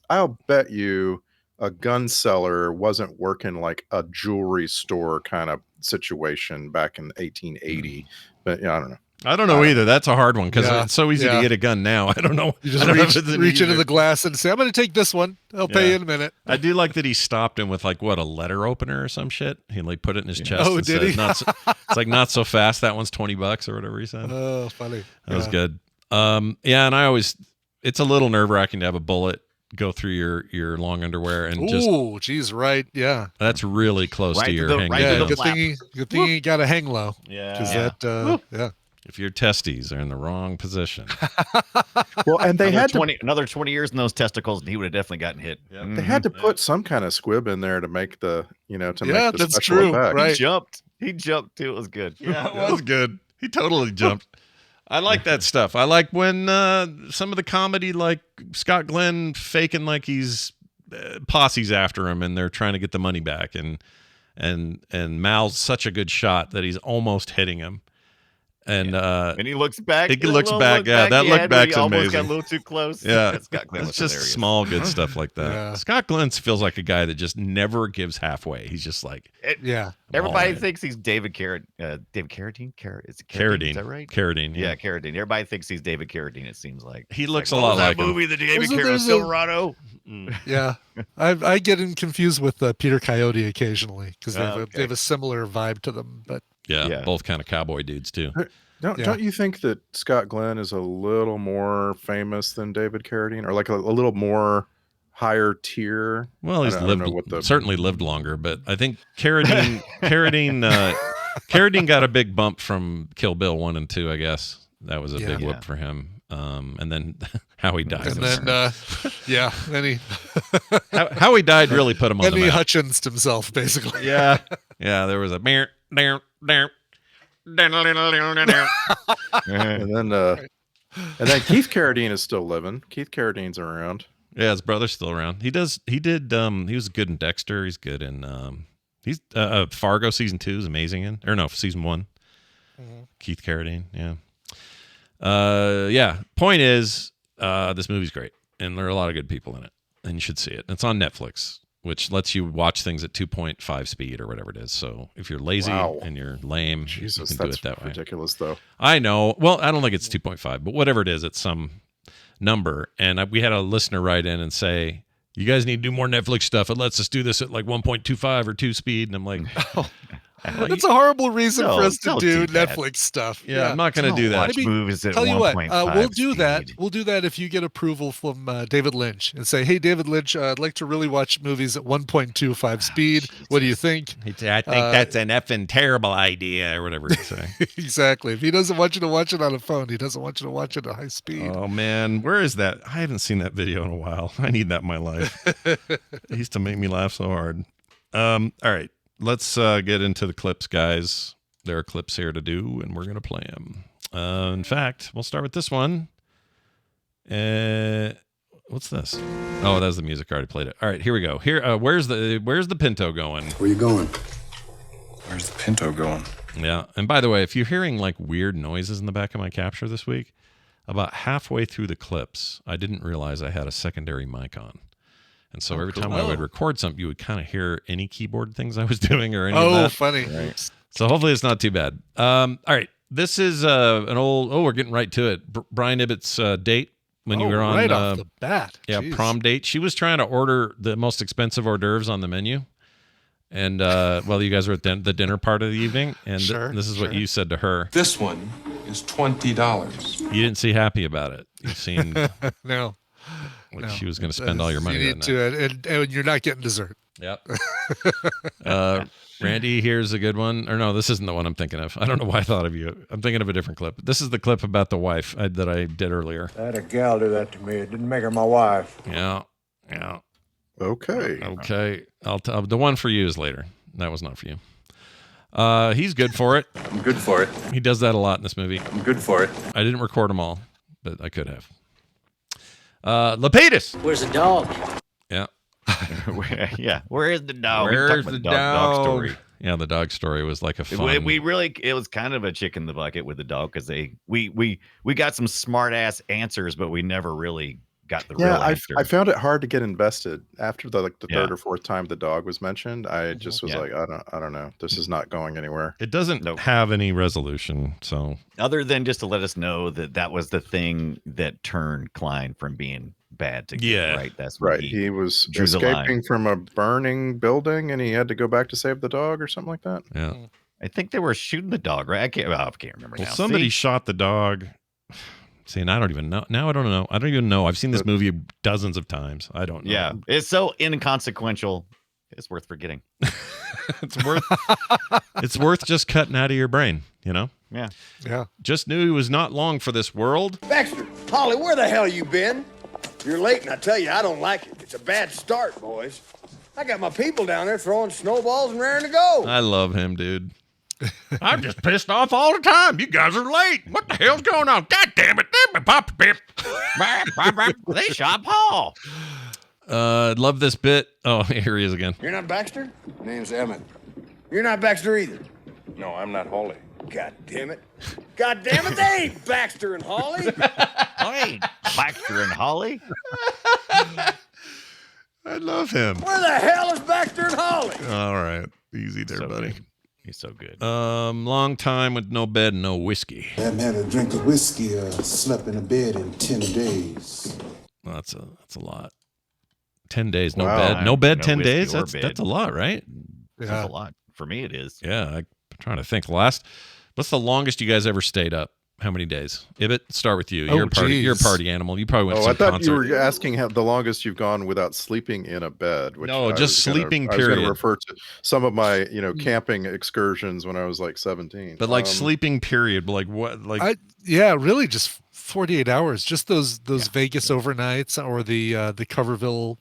I'll bet you a gun seller wasn't working like a jewelry store kind of situation back in 1880. But I don't know. I don't know either. That's a hard one because it's so easy to get a gun now. I don't know. You just reach into the glass and say, I'm going to take this one. I'll pay you in a minute. I do like that he stopped him with a letter opener or some shit. He put it in his chest. Oh, did he? It's not so fast. That one's $20 or whatever he said. Oh, funny. That was good. And it's a little nerve wracking to have a bullet go through your long underwear and just Oh, geez, right. Yeah. that's really close Right to to your the- hang right to Yeah. the down. Good flap. thing you got to hang low. Because Yeah. yeah. If your testes are in the wrong position. Well, and they had to another 20 years in those testicles, and he would have definitely gotten hit. they had to put some kind of squib in there to make the to Yeah, make the that's special true, effect. right. He jumped too. It was good. Yeah, it was good. He totally jumped. I like that stuff. I like when some of the comedy, like Scott Glenn faking like he's posse's after him and they're trying to get the money back, and Mal's such a good shot that he's almost hitting him. And And he looks back. He looks back. Yeah, that look back's Almost amazing. got a little too close. yeah, Scott Glenn it's was just hilarious. small good stuff like that. Yeah. Scott Glenn feels like a guy that just never gives halfway. He's just like Yeah. Everybody Oh, man. thinks he's David Carradine. David Carradine? Is it Carradine. Is that right? Carradine. Yeah, Carradine. Everybody thinks he's David Carradine. It seems like He looks What a lot was that like him. movie, the David Wasn't Carradine there a- Silverado. Yeah. I get him confused with Peter Coyote occasionally because they Okay. have a similar vibe to them. But Yeah. Both kind of cowboy dudes too. Yeah. Don't you think that Scott Glenn is a little more famous than David Carradine, or like a little more higher tier? Well, he's I don't lived know what the- certainly lived longer, but I think Carradine got a big bump from Kill Bill 1 and 2. I guess that was a big Yeah. whoop for him. And then how he died. and was- then then he how he died really put him on then the he map. Hutchinsed himself basically. Yeah, there was a And then Keith Carradine is still living. Keith Carradine's around. Yeah, his brother's still around. He was good in Dexter. He's good in he's Fargo season 2 is amazing in. Or no, season 1. Keith Carradine, yeah. Point is, this movie's great, and there are a lot of good people in it, and you should see it. It's on Netflix, which lets you watch things at 2.5 speed or whatever it is. So if you're lazy Wow. and you're lame, Jesus, you can do that's it that way. ridiculous, though. I know. Well, I don't think it's 2.5, but whatever it is, it's some number. And we had a listener write in and say, you guys need to do more Netflix stuff. It lets us do this at like 1.25 or 2 speed. And I'm like, That's a horrible reason No, for us to don't do do that. Netflix stuff. yeah, I'm not going to do that. Watch Maybe- movies at Tell you what, 1.5 we'll do that. speed. We'll do that if you get approval from David Lynch and say, "Hey, David Lynch, I'd like to really watch movies at 1.25 speed. What do you think?" I think that's an effing terrible idea or whatever he's saying. Exactly. If he doesn't want you to watch it on a phone, he doesn't want you to watch it at high speed. Oh, man. Where is that? I haven't seen that video in a while. I need that in my life. It used to make me laugh so hard. All right. Let's get into the clips, guys. There are clips here to do, and we're going to play them. In fact, we'll start with this one. What's this? Oh, that's the music. I already played it. All right, here we go. Here, where's the Pinto going? Where you going? Where's the Pinto going? Yeah. And by the way, if you're hearing like weird noises in the back of my capture this week, about halfway through the clips, I didn't realize I had a secondary mic on. And so every time I would record something, you would kind of hear any keyboard things I was doing or any of Oh, that. funny. So hopefully it's not too bad. All right. This is an old, we're getting right to it. Brian Ibbott's date when you were on. right off the bat. Yeah, Jeez. prom date. She was trying to order the most expensive hors d'oeuvres on the menu. And well, you guys were at the dinner part of the evening. And Sure, this is what sure. you said to her. This one is $20. You didn't seem happy about it. You seemed like No. she was going to spend all your money. You that need night. to, and you're not getting dessert. Yep. Randy, here's a good one. Or no, this isn't the one I'm thinking of. I don't know why I thought of you. I'm thinking of a different clip. This is the clip about the wife that I did earlier. I had a gal do that to me. It didn't make her my wife. Yeah. Okay. Okay. I'll tell. The one for you is later. That was not for you. He's good for it. I'm good for it. He does that a lot in this movie. I'm good for it. I didn't record them all, but I could have. Lapidus. Where's the dog? Yeah. Yeah. Where is the dog? We can talk Where's about the dog story. Yeah, the dog story was like a fun. We really, it was kind of a chick in the bucket with the dog because we got some smart ass answers, but we never really got the real answer. I found it hard to get invested after the Yeah. third or fourth time the dog was mentioned. I just was Yeah. like, I don't know. This is not going anywhere. It doesn't Nope. have any resolution, so Other than just to let us know that was the thing that turned Klein from being bad to good, Yeah. right? That's what Right. He was drew the line. escaping from a burning building and he had to go back to save the dog or something like that. I think they were shooting the dog, right? I can't remember well, now. somebody See? shot the dog. See, and I don't even know. Now I don't know. I don't even know. I've seen this movie dozens of times. I don't know. Yeah, it's so inconsequential. It's worth forgetting. It's worth just cutting out of your brain, you know? Yeah. Yeah. Just knew he was not long for this world. Baxter, Holly, where the hell you been? You're late, and I tell you, I don't like it. It's a bad start, boys. I got my people down there throwing snowballs and raring to go. I love him, dude. I'm just pissed off all the time. You guys are late. What the hell's going on? God damn it. Pop Pip. They shot Paul. Love this bit. Oh, here he is again. You're not Baxter? Name's Emmett. You're not Baxter either. No, I'm not Holly. God damn it. God damn it, they ain't Baxter and Holly. Hey, Baxter and Holly. I love him. Where the hell is Baxter and Holly? All right. Easy there, So buddy. good. He's so good. Long time with no bed and no whiskey. Haven't had a drink of whiskey or slept in a bed in 10 days. Well, that's a lot. 10 days, no Wow. bed. No bed, No 10 whiskey days? or That's bed. a lot, right? That's a lot. For me, it is. Yeah, I'm trying to think. What's the longest you guys ever stayed up? How many days? Ibit, start with you. Oh, You're a geez. party animal. You probably went to Oh, I some thought concert. you were asking how the longest you've gone without sleeping in a bed. Which No, I just was gonna- sleeping, I was period. going to refer to some of my, camping excursions when I was like 17. But like sleeping period, like what? Like Really just 48 hours. Just those Vegas overnights or the Coverville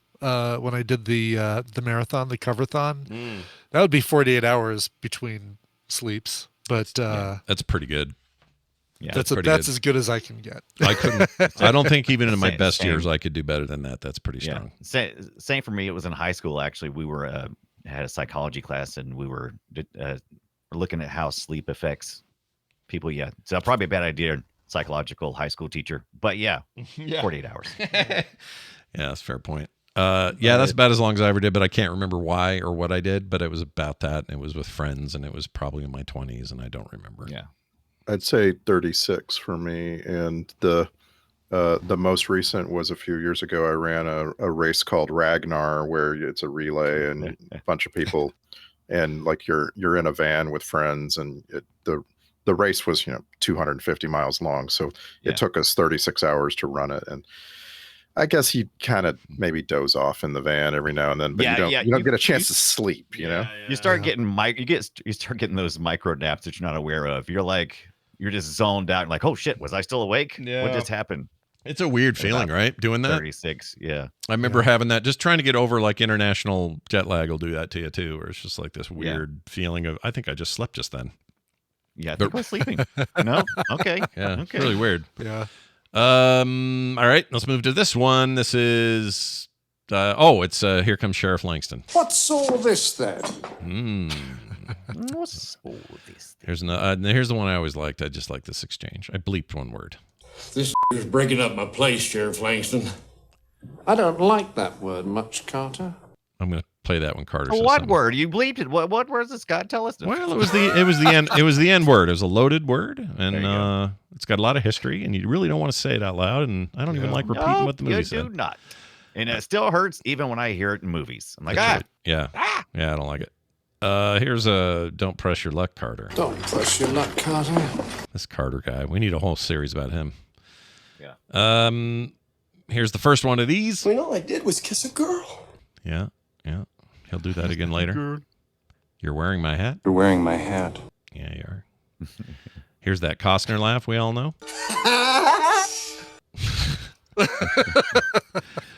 when I did the marathon, the Coverthon. That would be 48 hours between sleeps. But that's pretty good. Yeah, that's pretty that's good. as good as I can get. I couldn't. I don't think even in my Same- best same. years I could do better than that. That's pretty strong. Same for me. It was in high school. Actually, we were had a psychology class, and we were looking at how sleep affects people. Yeah, so probably a bad idea. Psychological high school teacher, but yeah, 48 hours. Yeah, that's a fair point. That's about as long as I ever did, but I can't remember why or what I did, but it was about that. And it was with friends, and it was probably in my 20s, and I don't remember. Yeah. I'd say 36 for me, and the most recent was a few years ago. I ran a race called Ragnar, where it's a relay and a bunch of people, and like you're in a van with friends, and the race was 250 miles long, so it took us 36 hours to run it. And I guess you kind of maybe doze off in the van every now and then, but you don't get a chance to sleep. You start getting you start getting those micro naps that you're not aware of. You're just zoned out. Like, oh shit, was I still awake? Yeah. What just happened? It's a weird feeling, right? Doing that. 36. Yeah. I remember having that, just trying to get over like international jet lag will do that to you too, where it's just like this weird feeling of, I think I just slept just then. Yeah, I think I was sleeping. No? Okay. Yeah. Okay. Really weird. Yeah. All right, let's move to this one. This is it's Here Comes Sheriff Langston. What's all this then? What's all this? Here's the one I always liked. I just like this exchange. I bleeped one word. This is breaking up my place, Sheriff Langston. I don't like that word much, Carter. I'm gonna play that when Carter says What something. word? You bleeped it. What word does Scott tell us? Well, it was the end. It was the N word. It was a loaded word, There you and it's got a lot of history, and you really don't want to say it out loud. And I don't even like repeating what the movie you said. do not. And it still hurts even when I hear it in movies. I'm like, That's right. Yeah, I don't like it. Here's a Don't Press Your Luck, Carter. Don't press your luck, Carter. This Carter guy. We need a whole series about him. Yeah. Here's the first one of these. I mean, all I did was kiss a girl. Yeah. He'll do that again later. You're wearing my hat? You're wearing my hat. Yeah, you are. Here's that Costner laugh we all know.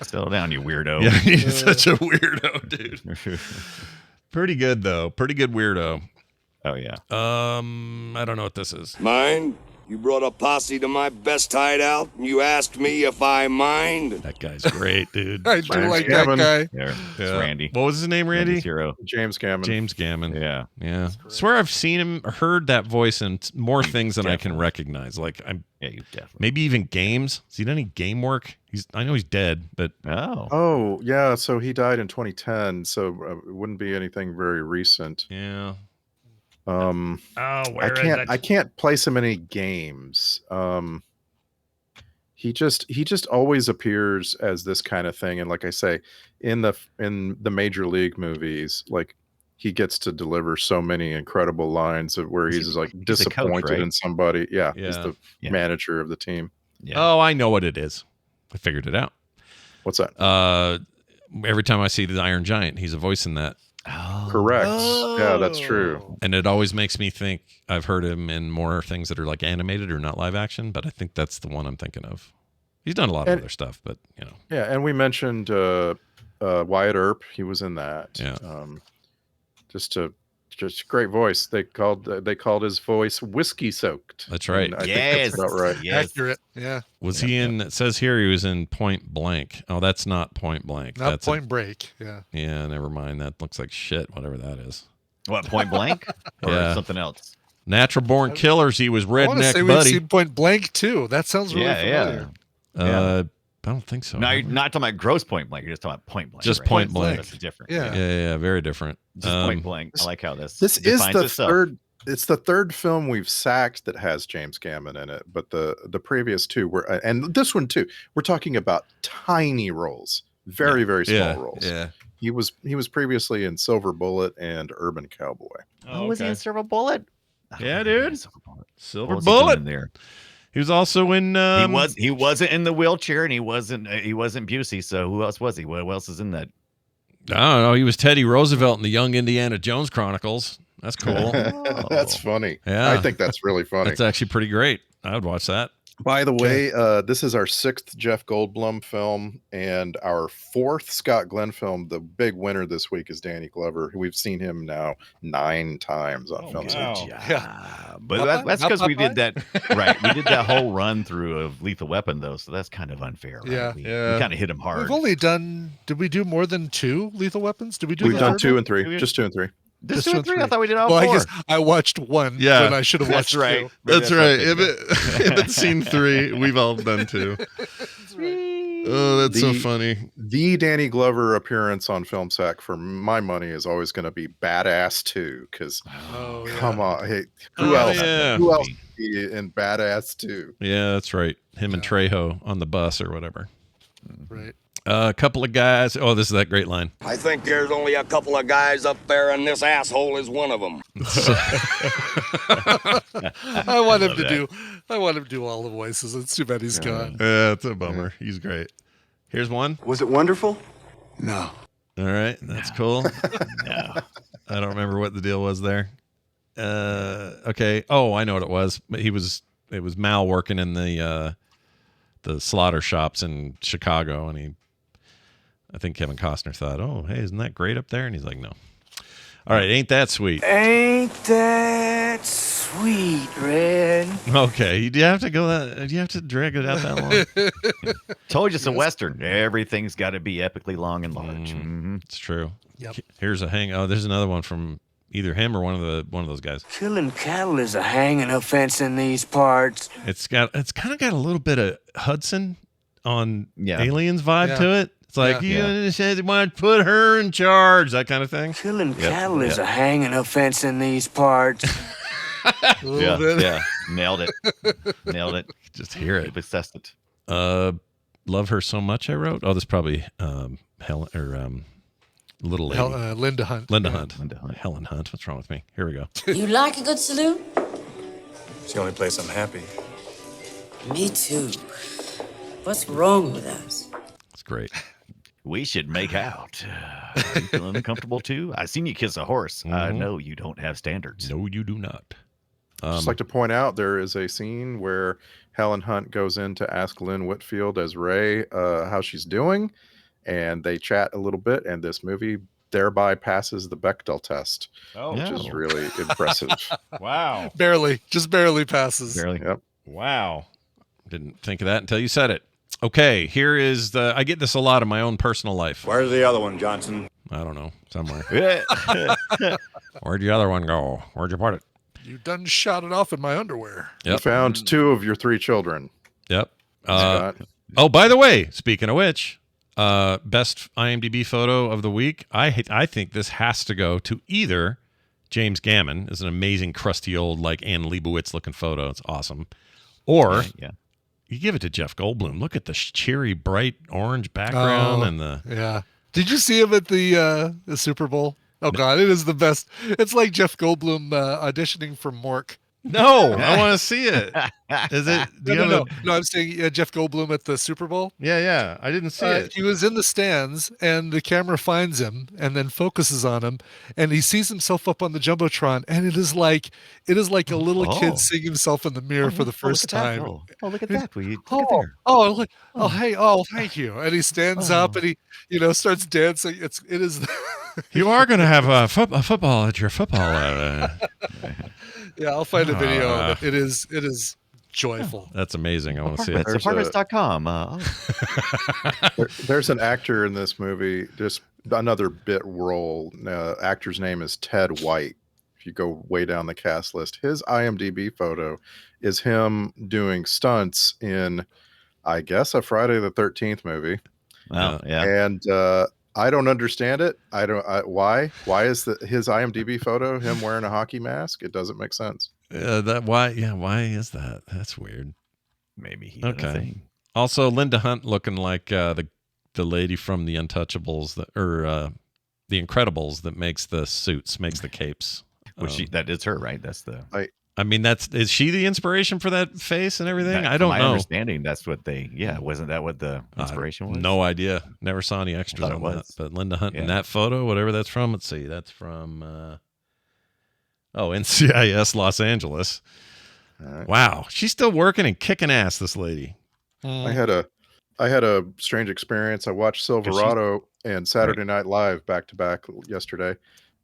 Settle down, you weirdo. Yeah, he's such a weirdo, dude. Pretty good, though. Pretty good weirdo. Oh, yeah. I don't know what this is. Mind? You brought a posse to my best hideout, and you asked me if I mind? That guy's great, dude. I do like that guy. There. It's Yeah. Randy. What was his name, Randy? Randy's hero. James Gammon. James Gammon. Yeah. Yeah. I swear I've seen him, heard that voice in more things than I can recognize. Like, Yeah, you definitely. maybe even games. Has he done any game work? I know he's dead, but Oh, yeah. So he died in 2010. So it wouldn't be anything very recent. yeah. I can't place him in any games. He just always appears as this kind of thing. And like I say, in the major league movies, like he gets to deliver so many incredible lines of where he's like disappointed coach, right? in somebody. Yeah, Yeah. he's the Yeah. manager of the team. Yeah. Oh, I know what it is. I figured it out. What's that? Every time I see the Iron Giant, he's a voice in that. Oh. Correct. Yeah, that's true. And it always makes me think I've heard him in more things that are like animated or not live action, but I think that's the one I'm thinking of. He's done a lot of other stuff, but you know. Yeah, and we mentioned Wyatt Earp. He was in that. Yeah. Just great voice. They called his voice whiskey soaked. That's right. I think that's about right. Yes. Accurate. Yeah. Was he in? It says here he was in Point Blank. Oh, that's not Point Blank. Not That's Point Break. Yeah. Yeah, never mind. That looks like shit. Whatever that is. What, Point Blank? Or Yeah. something else? Natural Born Killers. He was I want to say redneck we've buddy. seen Point Blank too. That sounds really familiar. I don't think so. No, you're not talking about Gross Point Blank. You're just talking about Point Blank. Just right? Point Blank. That's different. Yeah. Yeah, very different. Just Point Blank. I like how this. This is defines the itself. third. It's the third film we've sacked that has James Gammon in it, but the previous two were, and this one too. We're talking about tiny roles, very small roles. Yeah. He was previously in Silver Bullet and Urban Cowboy. Oh, was he in Silver Bullet? Yeah, dude. Silver What was he doing Bullet. in there. He was also in. He wasn't in the wheelchair, and he wasn't Busey. So who else was he? What else is in that? I don't know. He was Teddy Roosevelt in the Young Indiana Jones Chronicles. That's cool. That's funny. Yeah. I think that's really funny. That's actually pretty great. I would watch that. By the way, this is our 6th Jeff Goldblum film and our 4th Scott Glenn film. The big winner this week is Danny Glover. We've seen him now 9 times on film. Yeah, but that's because we did that. Right, we did that whole run through of Lethal Weapon, though, so that's kind of unfair. Right? Yeah. we kind of hit him hard. We've only done. Did we do more than 2 Lethal Weapons? Did we do? We've the done third 2 one? and 3. Just 2 and 3. Just 2 and 3. I thought we did all Well, 4. I guess I watched 1 Yeah. when I should have watched That's right. 2. That's right. If it's seen 3, we've all done 2. Oh, that's so funny. The Danny Glover appearance on Film Sack, for my money, is always going to be Badass 2. Because come on, hey, who else? Yeah. Who else in Badass 2? Yeah, that's right. Him and Trejo on the bus or whatever. Right. A couple of guys. Oh, this is that great line. I think there's only a couple of guys up there, and this asshole is one of them. I want him to do. I want him to do all the voices. It's too bad he's gone. Yeah, it's a bummer. He's great. Here's one. Was it wonderful? No. All right, that's cool. No. I don't remember what the deal was there. Okay. Oh, I know what it was. But it was Mal working in the slaughter shops in Chicago, and I think Kevin Costner thought, "Oh, hey, isn't that great up there?" And he's like, "No." All right, ain't that sweet? Ain't that sweet, Red? Okay, do you have to go that? Do you have to drag it out that long? Told you it's a Western. Everything's got to be epically long and large. It's true. Yep. Here's a hang. Oh, there's another one from either him or one of those guys. Killing cattle is a hanging offense in these parts. It's kind of got a little bit of Hudson on Yeah. Aliens vibe Yeah. to it. It's like Yeah. you said you want to put her in charge, that kind of thing. Killing cattle is a hanging offense in these parts. Yeah. Nailed it. Just hear it. Obsessed it. Love her so much. I wrote. Oh, this is probably Helen or little lady. Linda Hunt. Linda Hunt. Helen Hunt. What's wrong with me? Here we go. You like a good saloon? It's the only place I'm happy. Me too. What's wrong with us? It's great. We should make out. You feeling uncomfortable too? I seen you kiss a horse. I know you don't have standards. No, you do not. I'd just like to point out there is a scene where Helen Hunt goes in to ask Lynn Whitfield as Ray how she's doing, and they chat a little bit, and this movie thereby passes the Bechdel test, which is really impressive. Wow. Just barely passes. Barely. Yep. Wow. Didn't think of that until you said it. Okay, here is I get this a lot in my own personal life. Where's the other one, Johnson? I don't know, somewhere. Yeah. Where'd the other one go? Where'd you put it? You done shot it off in my underwear. You found 2 of your 3 children. Yep. Scott. Oh, by the way, speaking of which, best IMDb photo of the week. I think this has to go to either James Gammon. It's an amazing, crusty old like Ann Leibovitz looking photo. It's awesome. Or you give it to Jeff Goldblum. Look at the cheery, bright orange background and the. Yeah. Did you see him at the Super Bowl? Oh God, it is the best. It's like Jeff Goldblum auditioning for Mork No, I want to see it. Is it? Do you have No. I'm saying Jeff Goldblum at the Super Bowl. Yeah. I didn't see it. He was in the stands, and the camera finds him, and then focuses on him, and he sees himself up on the jumbotron, and it is like a little kid seeing himself in the mirror for the first time. Look at that! Look at there. Hey, thank you. And he stands up, and he, starts dancing. It is. You are going to have a football at your football. Yeah, I'll find a video of it. It is joyful. That's amazing. I want to see it. Apartments.com. There's an actor in this movie, just another bit role. Actor's name is Ted White. If you go way down the cast list, his IMDb photo is him doing stunts in, I guess, a Friday the 13th movie. Wow, yeah. And I don't understand it. Why is his IMDb photo him wearing a hockey mask? It doesn't make sense. Why is that? That's weird. Maybe he did a thing. Also, Linda Hunt looking like the lady from the Untouchables the Incredibles that makes the suits, makes the capes. That is her, right? That's the. I mean, is she the inspiration for that face and everything? I don't know. My understanding, that's what wasn't that what the inspiration was? No idea. Never saw any extras on that. But Linda Hunt in that photo, whatever that's from, let's see. That's from, NCIS Los Angeles. Right. Wow. She's still working and kicking ass, this lady. I had a strange experience. I watched Silverado and Saturday Night Live back to back yesterday.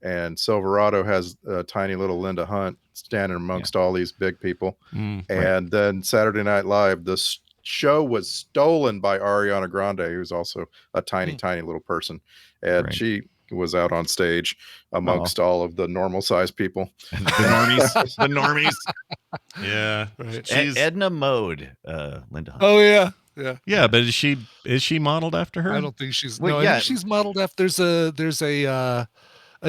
And Silverado has a tiny little Linda Hunt standing amongst all these big people. And then Saturday Night Live, this show was stolen by Ariana Grande, who's also a tiny little person. And she was out on stage amongst all of the normal sized people. The normies. Yeah. Right. Edna Mode, Linda Hunt. Oh, yeah. Yeah, but is she modeled after her? I don't think she's. I think she's modeled after. There's a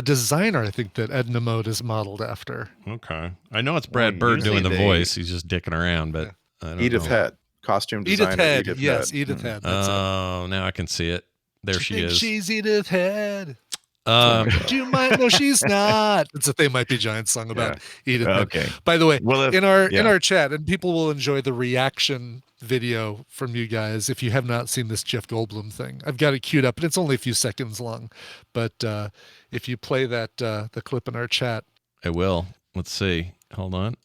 designer, I think, that Edna Mode is modeled after. Okay, I know it's Brad Bird doing the voice. He's just dicking around, but I don't Edith know. Head, costume designer. Edith Head. Edith Head. Oh, now I can see it. There she is. She's Edith Head. Do you mind? No, she's not. It's a They Might Be Giants song about Edith Head. Okay. By the way, in our chat, and people will enjoy the reaction video from you guys if you have not seen this Jeff Goldblum thing. I've got it queued up, and it's only a few seconds long. But if you play that the clip in our chat, I will. Let's see. Hold on.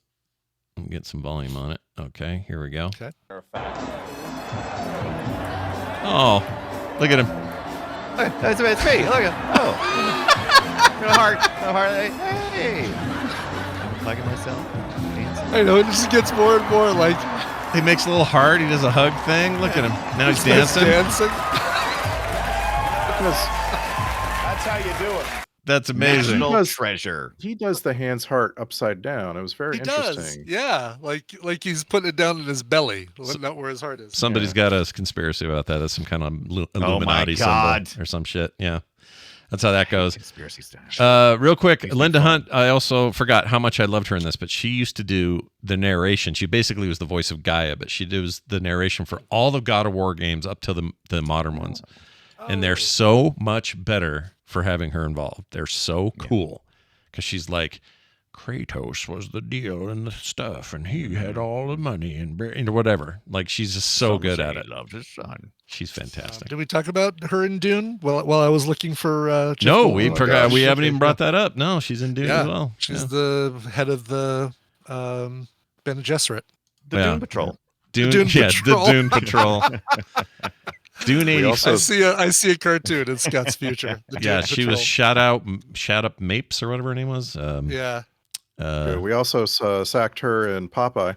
Let me get some volume on it. Okay, here we go. Okay. Oh, look at him. It's me. Look at a heart. Hey. I'm fucking myself. I know, it just gets more and more like. He makes a little heart. He does a hug thing. Look at him. Now he's dancing. That's how you do it. That's amazing. National treasure. He does the hands heart upside down. It was very interesting. Does. Yeah, like he's putting it down in his belly, not where his heart is. Somebody's got a conspiracy about that. That's some kind of Illuminati symbol or some shit. Yeah. That's how that goes. Conspiracy stuff. Real quick, Linda Hunt, I also forgot how much I loved her in this, but she used to do the narration. She basically was the voice of Gaia, but she does the narration for all the God of War games up to the modern ones. And they're so much better for having her involved. They're so cool because she's like, Kratos was the deal and the stuff, and he had all the money and whatever. Like, she's just so good at it. Loves his son. She's fantastic. Did we talk about her in Dune? While I was looking for Jeff no, Goldblum? we forgot. We haven't even brought that up. No, she's in Dune as well. She's the head of the Bene Gesserit. The Dune Patrol. The Dune Patrol. Dune 80. I see a cartoon in Scott's future. She was shot up Mapes or whatever her name was. We also sacked her in Popeye.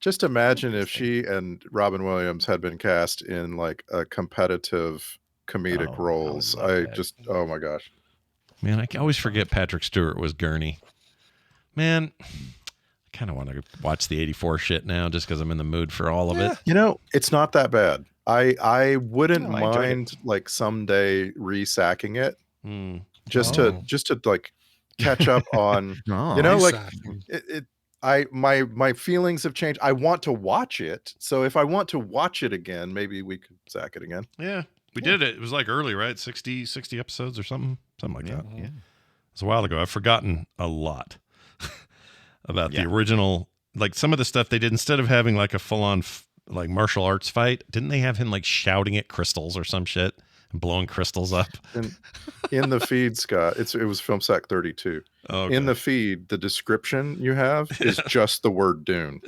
Just imagine if she and Robin Williams had been cast in like a competitive comedic roles. Oh my gosh. Man, I always forget Patrick Stewart was Gurney. Man, I kind of want to watch the 84 shit now just because I'm in the mood for all of it. You know, it's not that bad. I wouldn't mind like someday resacking it just to like catch up on, like my feelings have changed. I want to watch it. So if I want to watch it again, maybe we could sack it again. Yeah, we did it. It was like early, right? 60 episodes or something like that. Yeah. It was a while ago. I've forgotten a lot. about the original, like some of the stuff they did instead of having like a full on like martial arts fight. Didn't they have him like shouting at crystals or some shit and blowing crystals up? In the feed, Scott, it was FilmSack 32. Okay. In the feed, the description you have is just the word Dune.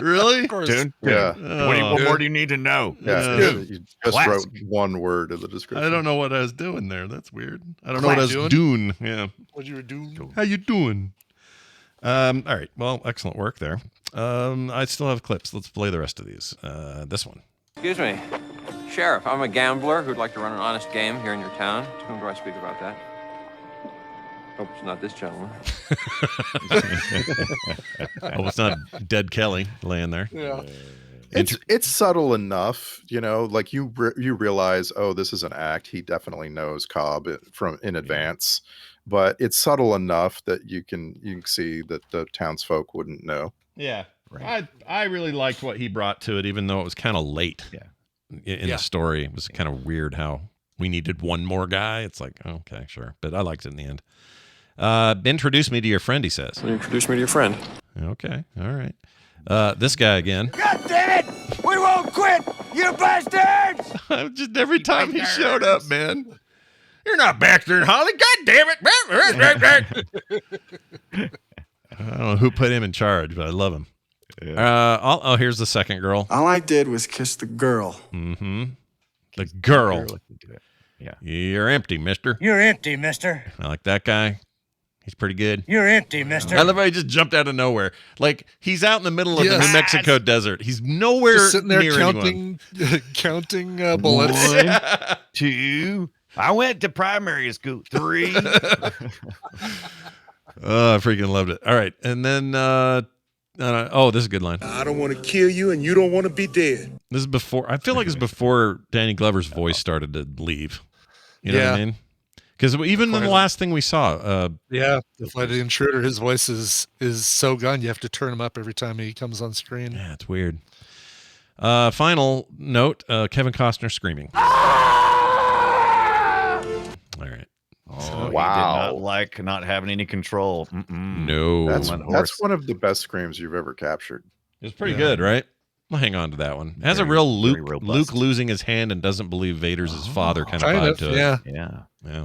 Really? Dune? Yeah. What more do you need to know? Yeah. You just wrote one word in the description. I don't know what I was doing there. That's weird. I don't know what I was doing. Yeah. What you were doing? How you doing? All right. Well, excellent work there. I still have clips. Let's play the rest of these. This one. Excuse me. Sheriff, I'm a gambler who'd like to run an honest game here in your town. To whom do I speak about that? Hope it's not this gentleman. Oh, it's not Dead Kelly laying there. Yeah. It's subtle enough, like you realize, oh, this is an act. He definitely knows Cobb in advance, but it's subtle enough that you can see that the townsfolk wouldn't know. Yeah. Right. I really liked what he brought to it, even though it was kind of late. Yeah. In the story, it was kind of weird how we needed one more guy. It's like, okay, sure, but I liked it in the end. Introduce me to your friend, he says. Introduce me to your friend. Okay, all right. This guy again. God damn it! We won't quit, you bastards! Just every time he showed up, man. You're not Baxter and Holly. God damn it! I don't know who put him in charge, but I love him. Yeah. Here's the second girl. All I did was kiss the girl. Mm-hmm. The girl. Yeah. You're empty, mister. You're empty, mister. I like that guy. He's pretty good. You're empty, mister. I love how he just jumped out of nowhere. Like, he's out in the middle of the New Mexico desert. He's nowhere just sitting there near counting bullets. 1, 2. I went to primary school. 3. Oh, I freaking loved it. All right. And then, this is a good line. I don't want to kill you and you don't want to be dead. This is before, I feel like it's before Danny Glover's voice started to leave. You know what I mean? Because even in the last thing we saw. The Flight of the Intruder, his voice is so gone. You have to turn him up every time he comes on screen. Yeah, it's weird. Final note, Kevin Costner screaming. All right. Oh, wow. He did not like not having any control. No. That's one of the best screams you've ever captured. It's pretty good, right? I'll hang on to that one. It has a real Luke losing his hand and doesn't believe Vader's his father kind of vibe to it. Yeah.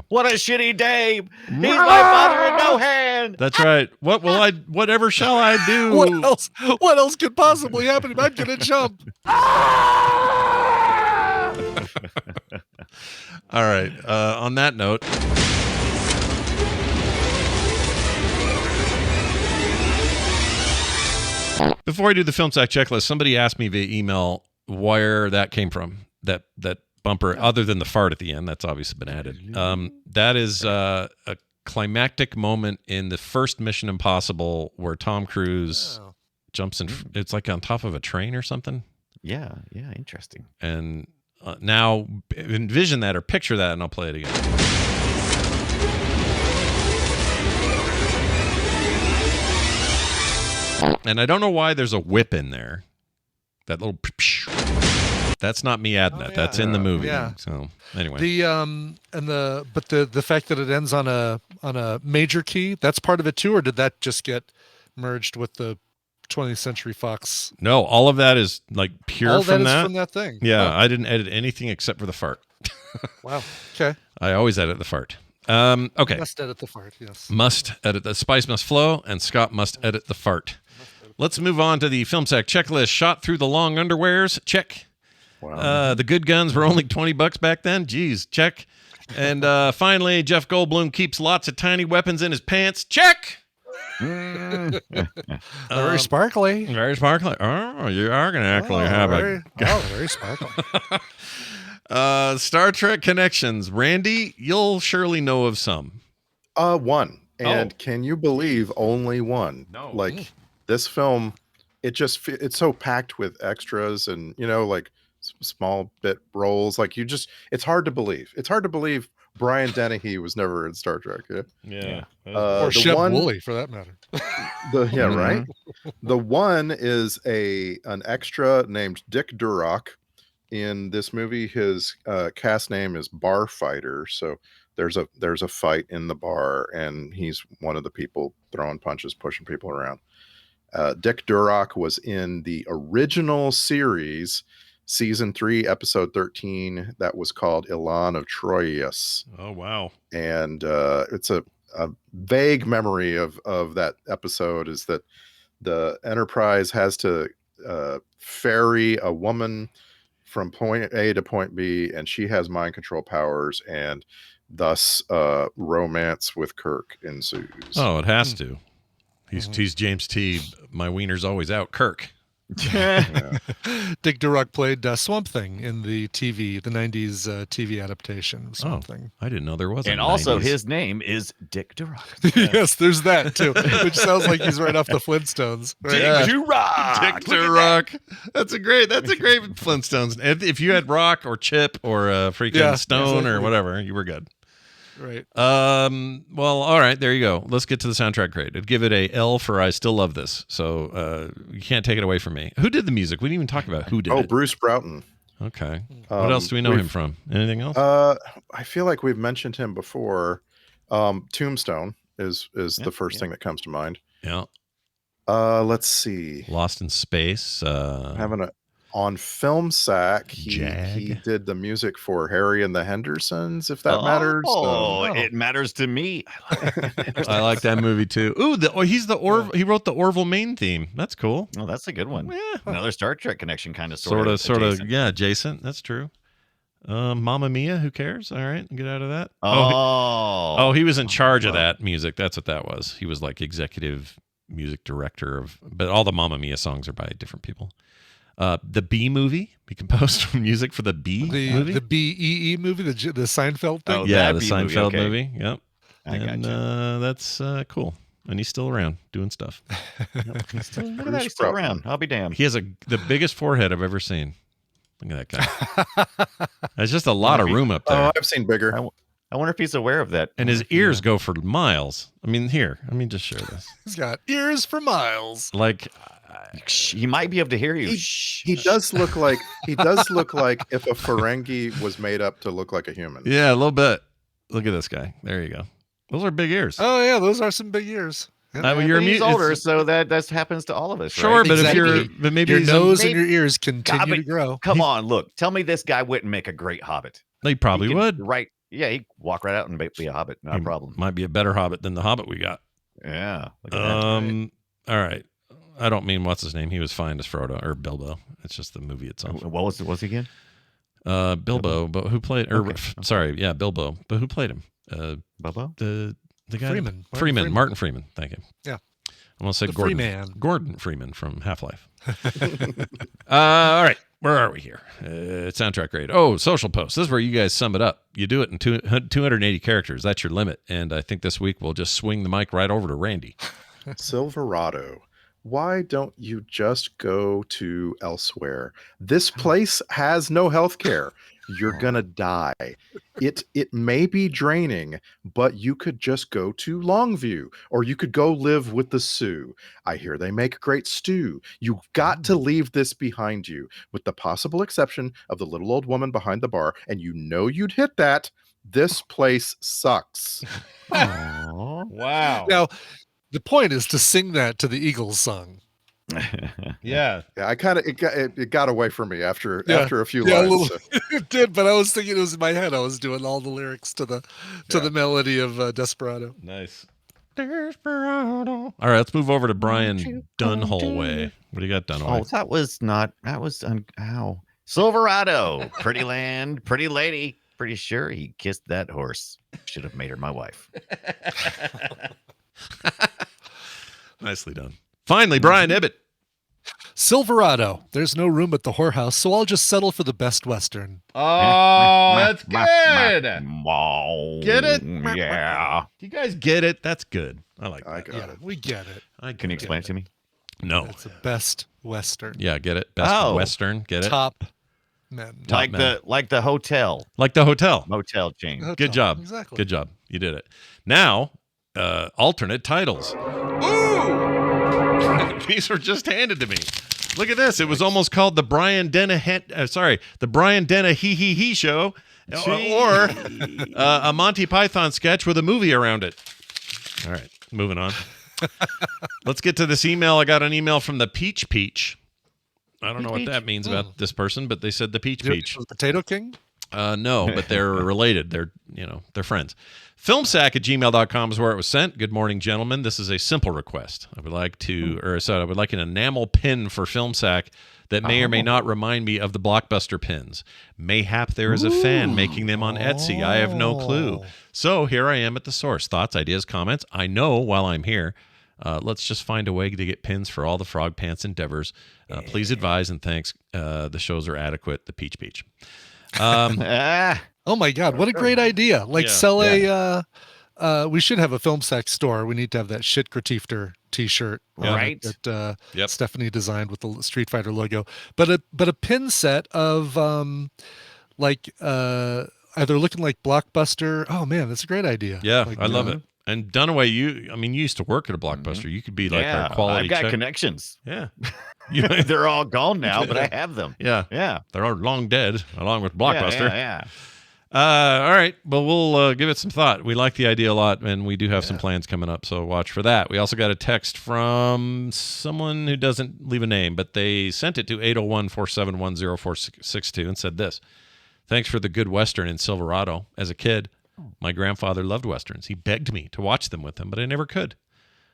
What a shitty day. He's my father and no hand. That's right. Whatever shall I do? What else could possibly happen if I'm gonna jump? All right. On that note. Before I do the film sack checklist, somebody asked me via email where that came from. That bumper, other than the fart at the end, that's obviously been added. That is a climactic moment in the first Mission Impossible where Tom Cruise jumps in. It's like on top of a train or something. Yeah, interesting. And now envision that or picture that, and I'll play it again. And I don't know why there's a whip in there. That little. That's not me adding that. That's in the movie. Yeah. So anyway, the fact that it ends on a major key, that's part of it too, or did that just get merged with the 20th Century Fox? No, all of that is like pure all from that. Is from that thing. Yeah, I didn't edit anything except for the fart. Wow. Okay. I always edit the fart. Okay. Must edit the fart. Yes. Must edit the spice must flow, and Scott must edit the fart. Let's move on to the film sack checklist. Shot through the long underwears. Check. Wow. The good guns were only $20 back then. Jeez, check. And finally, Jeff Goldblum keeps lots of tiny weapons in his pants. Check. Very sparkly. Very sparkly. Oh, you are going to actually have very sparkly. Star Trek connections. Randy, you'll surely know of some. One. And can you believe only one? No. Like this film, it's so packed with extras and, like small bit roles. Like it's hard to believe. It's hard to believe Brian Dennehy was never in Star Trek. Yeah. Or Shep Woolley, for that matter. Right. The one is an extra named Dick Durock. In this movie, his cast name is Bar Fighter. So there's a fight in the bar, and he's one of the people throwing punches, pushing people around. Dick Durock was in the original series, season 3, episode 13, that was called Elan of Troyes. Oh, wow. And it's a vague memory of that episode is that the Enterprise has to ferry a woman from point A to point B, and she has mind control powers, and thus romance with Kirk ensues. Oh, it has to. He's James T. My wiener's always out. Kirk. Dick Durock played Swamp Thing in the 90s TV adaptation of Swamp Thing. I didn't know there was. And also, his name is Dick Durock. Yes, there's that too, which sounds like he's right off the Flintstones. Right? Dick Durock. Dick Durock. That's a great Flintstones. If you had Rock or Chip or freaking Stone or whatever, you were good. Right. Well, all right, there you go. Let's get to the soundtrack grade. I'd give it a L for I still love this. So you can't take it away from me. Who did the music? We didn't even talk about who did it. Bruce Broughton. Okay. What else do we know him from? Anything else? I feel like we've mentioned him before. Tombstone is the first thing that comes to mind. Yeah. Let's see. Lost in Space. On Film Sack, he did the music for Harry and the Hendersons, if that matters. It matters to me. I like that movie too. Ooh, he wrote the Orville Main theme. That's cool. Oh, that's a good one. Yeah. Another Star Trek connection, kind of, sort of. Yeah, adjacent. That's true. Mamma Mia, who cares? All right, get out of that. Oh, he was in charge of that music. That's what that was. He was like executive music director but all the Mamma Mia songs are by different people. The B movie. He composed music for the B movie. The BEE movie, the Seinfeld thing. Oh, yeah, the Seinfeld movie. Yep. That's cool. And he's still around doing stuff. He's still around. I'll be damned. He has the biggest forehead I've ever seen. Look at that guy. There's just a lot of room up there. Oh, I've seen bigger. I wonder if he's aware of that. And his ears go for miles. I mean, here, let me just share this. He's got ears for miles. Like, he might be able to hear you. He does look like if a Ferengi was made up to look like a human. Yeah, a little bit. Look at this guy. There you go. Those are big ears. Oh yeah, those are some big ears. He's older, so that happens to all of us. Sure, right? but if maybe your nose and your ears continue to grow. Come on, look. Tell me this guy wouldn't make a great hobbit. He probably would. Right. Yeah, he'd walk right out and be a hobbit. Not a problem. Might be a better hobbit than the hobbit we got. Yeah. All right. I don't mean what's his name. He was fine as Frodo or Bilbo. It's just the movie itself. What was he again? Bilbo, but who played? Bilbo, but who played him? Bilbo. The guy. Freeman. Martin Freeman. Thank you. Yeah. I want to say Freeman. Gordon Freeman from Half-Life. All right. Where are we here? Soundtrack grade. Oh, social post. This is where you guys sum it up. You do it in 280 characters. That's your limit. And I think this week we'll just swing the mic right over to Randy. Silverado. Why don't you just go to elsewhere? This place has no health care. You're gonna die. It may be draining, but you could just go to Longview, or you could go live with the Sioux. I hear they make great stew. You've got to leave this behind you, with the possible exception of the little old woman behind the bar, and you know you'd hit that. This place sucks. Wow. Now, the point is to sing that to the Eagles song. Yeah. I kind of it got away from me after a few lines. It did, but I was thinking it was in my head. I was doing all the lyrics to the melody of Desperado. Nice. Desperado. All right, let's move over to Brian Dunholway. What do you got, Dunholway? Silverado. Pretty land, pretty lady. Pretty sure he kissed that horse. Should have made her my wife. Nicely done. Finally, Brian Ibbett. Silverado. There's no room at the whorehouse, so I'll just settle for the best Western. Oh, that's good. Get it? Yeah. You guys get it? That's good. I like that. I got it. We get it. Can you explain it to me? No. It's the best Western. Yeah, get it? Best Western. Get it? Top men. Like the hotel. Like the hotel. Motel chain. Hotel. Good job. Exactly. Good job. You did it. Now, alternate titles. Ooh! These were just handed to me. Look at this. It was almost called the Brian the Brian Denna He Show, or a Monty Python sketch with a movie around it. All right, moving on. Let's get to this email. I got an email from the Peach. I don't know what that means about this person, but they said the Peach. Potato King? No, but they're related. They're friends. Filmsack@gmail.com is where it was sent. Good morning, gentlemen. This is a simple request. I would like an enamel pin for Filmsack that may or may not remind me of the Blockbuster pins. Mayhap there is a fan making them on Etsy. I have no clue. So here I am at the source. Thoughts, ideas, comments. I know while I'm here. Let's just find a way to get pins for all the Frog Pants endeavors. Please advise and thanks. The shows are adequate. The Peach. Oh my God, what a great idea. Sell we should have a Film Sack store. We need to have that shit Gratifter t-shirt that Stephanie designed with the Street Fighter logo. But a pin set of either looking like Blockbuster. Oh man, that's a great idea. Yeah, I love it. And Dunaway, you used to work at a Blockbuster. You could be like our quality I've got check. Connections. Yeah. They're all gone now, but I have them. Yeah. They're all long dead, along with Blockbuster. Yeah. All right. Well, we'll give it some thought. We like the idea a lot, and we do have some plans coming up, so watch for that. We also got a text from someone who doesn't leave a name, but they sent it to 801-471-0462 and said this. Thanks for the good Western in Silverado. As a kid, my grandfather loved Westerns. He begged me to watch them with him, but I never could.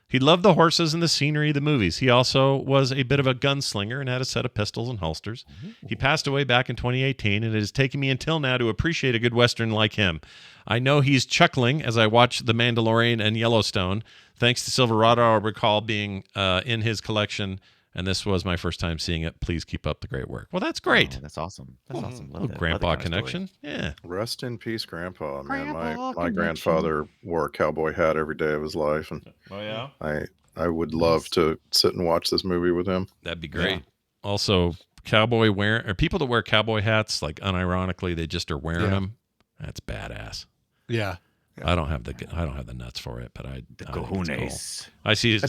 He loved the horses and the scenery, the movies. He also was a bit of a gunslinger and had a set of pistols and holsters. He passed away back in 2018, and it has taken me until now to appreciate a good Western like him. I know he's chuckling as I watch The Mandalorian and Yellowstone. Thanks to Silverado, I recall being in his collection, and this was my first time seeing it. Please keep up the great work. Well, that's great. Oh, that's awesome. That's awesome. Love Grandpa connection. Yeah. Rest in peace, Grandpa. Man, my grandfather wore a cowboy hat every day of his life, and I would love to sit and watch this movie with him. That'd be great. Yeah. Also, people that wear cowboy hats, like unironically, they just are wearing them. That's badass. Yeah. I don't have the nuts for it, but the cojones. I see. I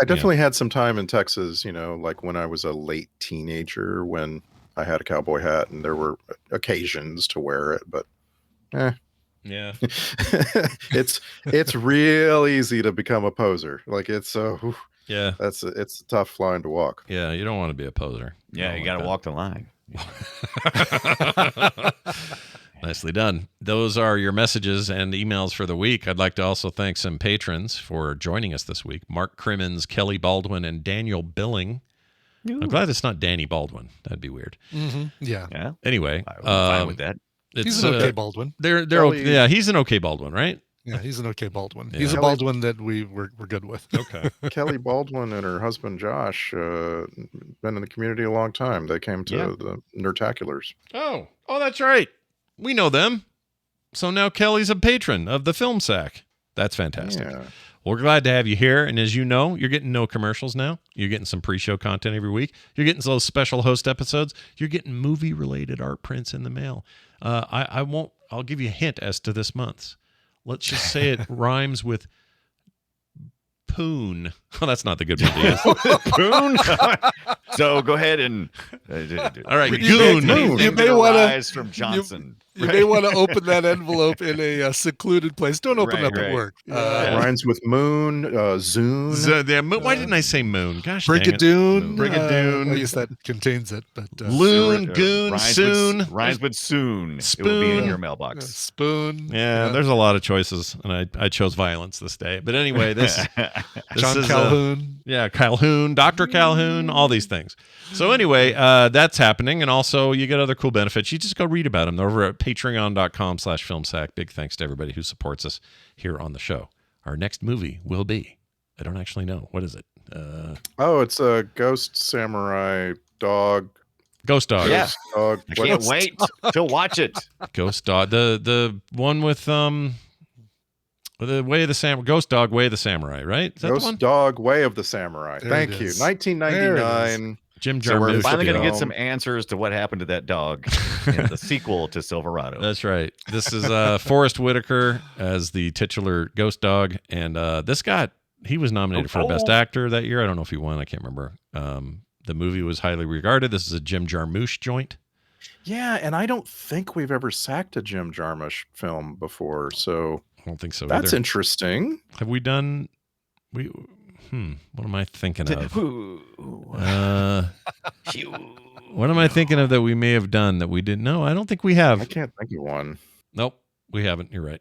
definitely had some time in Texas, like when I was a late teenager, when I had a cowboy hat, and there were occasions to wear it, but yeah, it's real easy to become a poser. Like it's it's a tough line to walk. Yeah, you don't want to be a poser. Yeah, you got to walk the line. Nicely done. Those are your messages and emails for the week. I'd like to also thank some patrons for joining us this week. Mark Crimmins, Kelly Baldwin, and Daniel Billing. Ooh. I'm glad it's not Danny Baldwin. That'd be weird. Mm-hmm. Yeah. Anyway. I'm fine with that. He's an okay Baldwin. They're okay. Yeah, he's an okay Baldwin, right? Yeah, he's an okay Baldwin. Yeah. He's a Baldwin that we're good with. Okay. Kelly Baldwin and her husband Josh been in the community a long time. They came to the Nerdtaculars. Oh, that's right. We know them. So now Kelly's a patron of the Film Sack. That's fantastic. Yeah. Well, we're glad to have you here. And as you know, you're getting no commercials now. You're getting some pre-show content every week. You're getting those special host episodes. You're getting movie-related art prints in the mail. I'll give you a hint as to this month's. Let's just say it rhymes with Poon. Well, that's not the good movie. Poon. So go ahead and all right, Goon. You may want to from Johnson. You may want to open that envelope in a secluded place. Don't open it up at work. Rhymes with moon, Zune. Why didn't I say moon? Gosh, Brigadoon. Brigadoon. I guess that contains it, but loon, goon, soon. Rhymes with soon. Spoon. It will be in your mailbox. Spoon. Yeah, there's a lot of choices, and I chose violence this day. But anyway, this John is Calhoun. Calhoun, Dr. Calhoun, all these things. So anyway, that's happening, and also you get other cool benefits. You just go read about them. They're over at patreon.com/filmsack. Big thanks to everybody who supports us here on the show. Our next movie will be, I don't actually know. What is it? It's a Ghost Samurai Dog. Ghost Dog. Yeah. Dog. I can't wait to watch it. Ghost Dog. The one with the Way of the Samurai. Ghost Dog, Way of the Samurai, right? Is that Ghost the one? Dog, Way of the Samurai. Thank you. 1999. Jim So we're Jarmusch. finally going to get some answers to what happened to that dog in the sequel to Silverado. That's right. This is Forrest Whitaker as the titular Ghost Dog, and he was nominated for Best Actor that year. I don't know if he won. I can't remember. The movie was highly regarded. This is a Jim Jarmusch joint. Yeah, and I don't think we've ever sacked a Jim Jarmusch film before, so I don't think so that's either. interesting. Have we done? What am I thinking of? What am I thinking of that we may have done that we didn't? No, I don't think we have. I can't think of one. Nope, we haven't. You're right.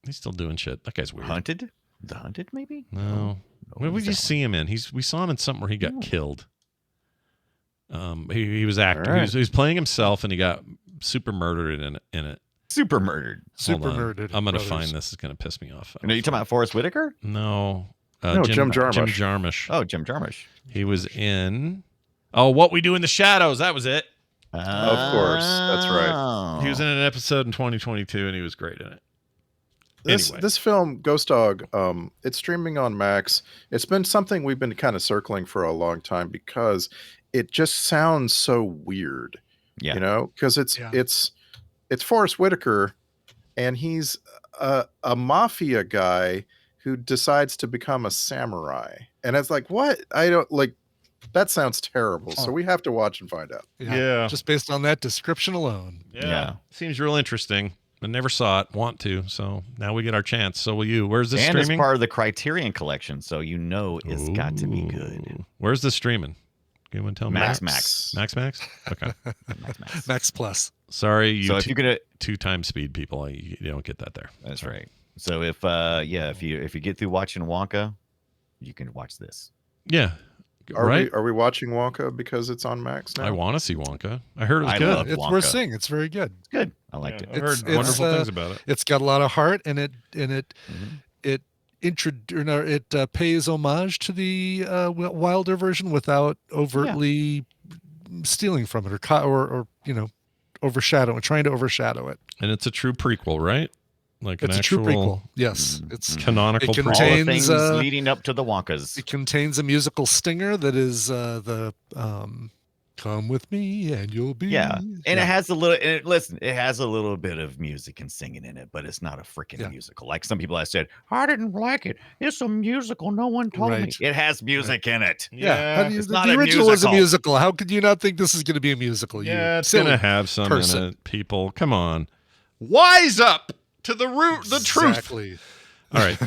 He's still doing shit. That guy's weird. Hunted? The Hunted, maybe? No. What did we just see him in? We saw him in something where he got killed. He was acting. Right. He was playing himself, and he got super murdered in it. Super murdered. Super murdered. I'm gonna brothers. find this. It's gonna piss me off. No, you talking about Forrest Whitaker? No. No, Jim Jarmusch. Jim Jarmusch. Oh, Jim Jarmusch. He was in. Oh, What We Do in the Shadows. That was it. Of course, that's right. He was in an episode in 2022, and he was great in it. This film, Ghost Dog, it's streaming on Max. It's been something we've been kind of circling for a long time because it just sounds so weird. Yeah. You know, because it's Forrest Whitaker, and he's a mafia guy who decides to become a samurai. And it's like, what? I don't like. That sounds terrible. So we have to watch and find out. Yeah. Just based on that description alone. Yeah. Seems real interesting. I never saw it. Want to. So now we get our chance. So will you. Where's this streaming? And it's part of the Criterion collection, so you know it's got to be good. Where's this streaming? Can anyone tell me? Max. Okay. Max Plus. Sorry, you So if you could 2x speed people, you don't get that there. That's right. So if you get through watching Wonka, you can watch this. Yeah. Are we watching Wonka because it's on Max now? I want to see Wonka. I heard it was I good. love It's Wonka. worth seeing. It's very good. It's good. I liked it. I heard wonderful things about it. It's got a lot of heart, and it pays homage to the Wilder version without overtly stealing from it or trying to overshadow it. And it's a true prequel, right? Like It's an a true actual prequel. Yes, it's canonical it prequel. All the contains things leading up to the Wonkas. It contains a musical stinger that is "Come with me and you'll be." Yeah, and it has a little. It has a little bit of music and singing in it, but it's not a freaking musical. Like some people have said, I didn't like it. It's a musical. No one told me. Right. It has music in it. Yeah, it's the not a original was a musical. musical. How could you not think this is going to be a musical? Yeah, you it's silly gonna have some person. in it. People, come on, wise up to the truth. Exactly. All right,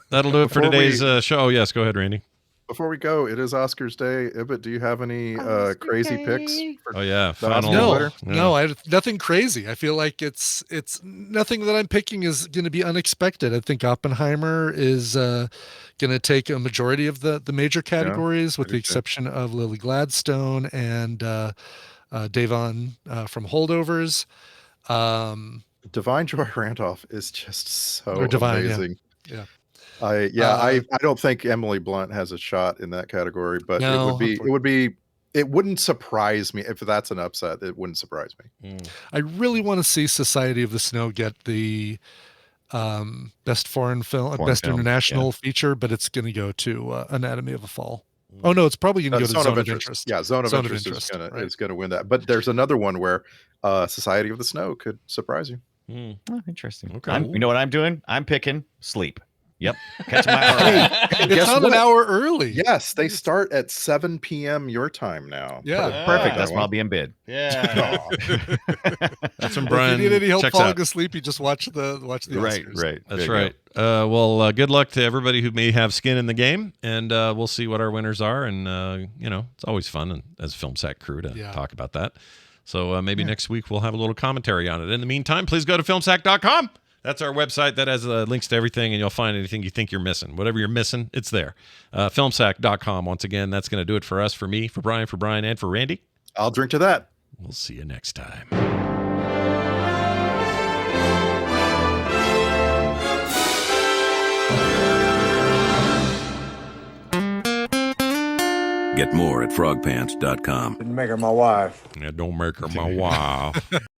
that'll do it for Before today's show. Oh, yes, go ahead, Randy. Before we go, it is Oscars Day. Ibit, do you have any crazy picks? Oh yeah, The Oscar final. winner? No, I nothing crazy. I feel like it's nothing that I'm picking is going to be unexpected. I think Oppenheimer is going to take a majority of the major categories, with the exception of Lily Gladstone and Davon from Holdovers. Divine Joy Randolph is just so Or Divine, yeah. amazing. Yeah. I don't think Emily Blunt has a shot in that category, but No, it wouldn't surprise me if that's an upset. It wouldn't surprise me. I really want to see Society of the Snow get the best foreign film, best international feature, but it's going to go to Anatomy of a Fall. Oh no, it's probably going to go to Zone of Interest. Yeah, Zone of Interest is going to win that. But there's another one where Society of the Snow could surprise you. Oh, interesting. Okay. You know what I'm doing? I'm picking sleep. Yep. Catch my hour. It's on an hour early. Yes, they start at 7 p.m. your time now. Yeah. Perfect. That's when I'll be in bed. Yeah. That's when If Brian you need any help checks falling out. asleep, you just watch the Oscars. Right. That's There you right. Well, good luck to everybody who may have skin in the game, and we'll see what our winners are. And it's always fun and as Film Sack crew to talk about that. So maybe next week we'll have a little commentary on it. In the meantime, please go to filmsack.com. That's our website that has links to everything, and you'll find anything you think you're missing. Whatever you're missing, it's there. Filmsack.com. Once again, that's going to do it for us, for me, for Brian, and for Randy. I'll drink to that. We'll see you next time. Get more at frogpants.com. Didn't make her my wife. Yeah, don't make her my wife.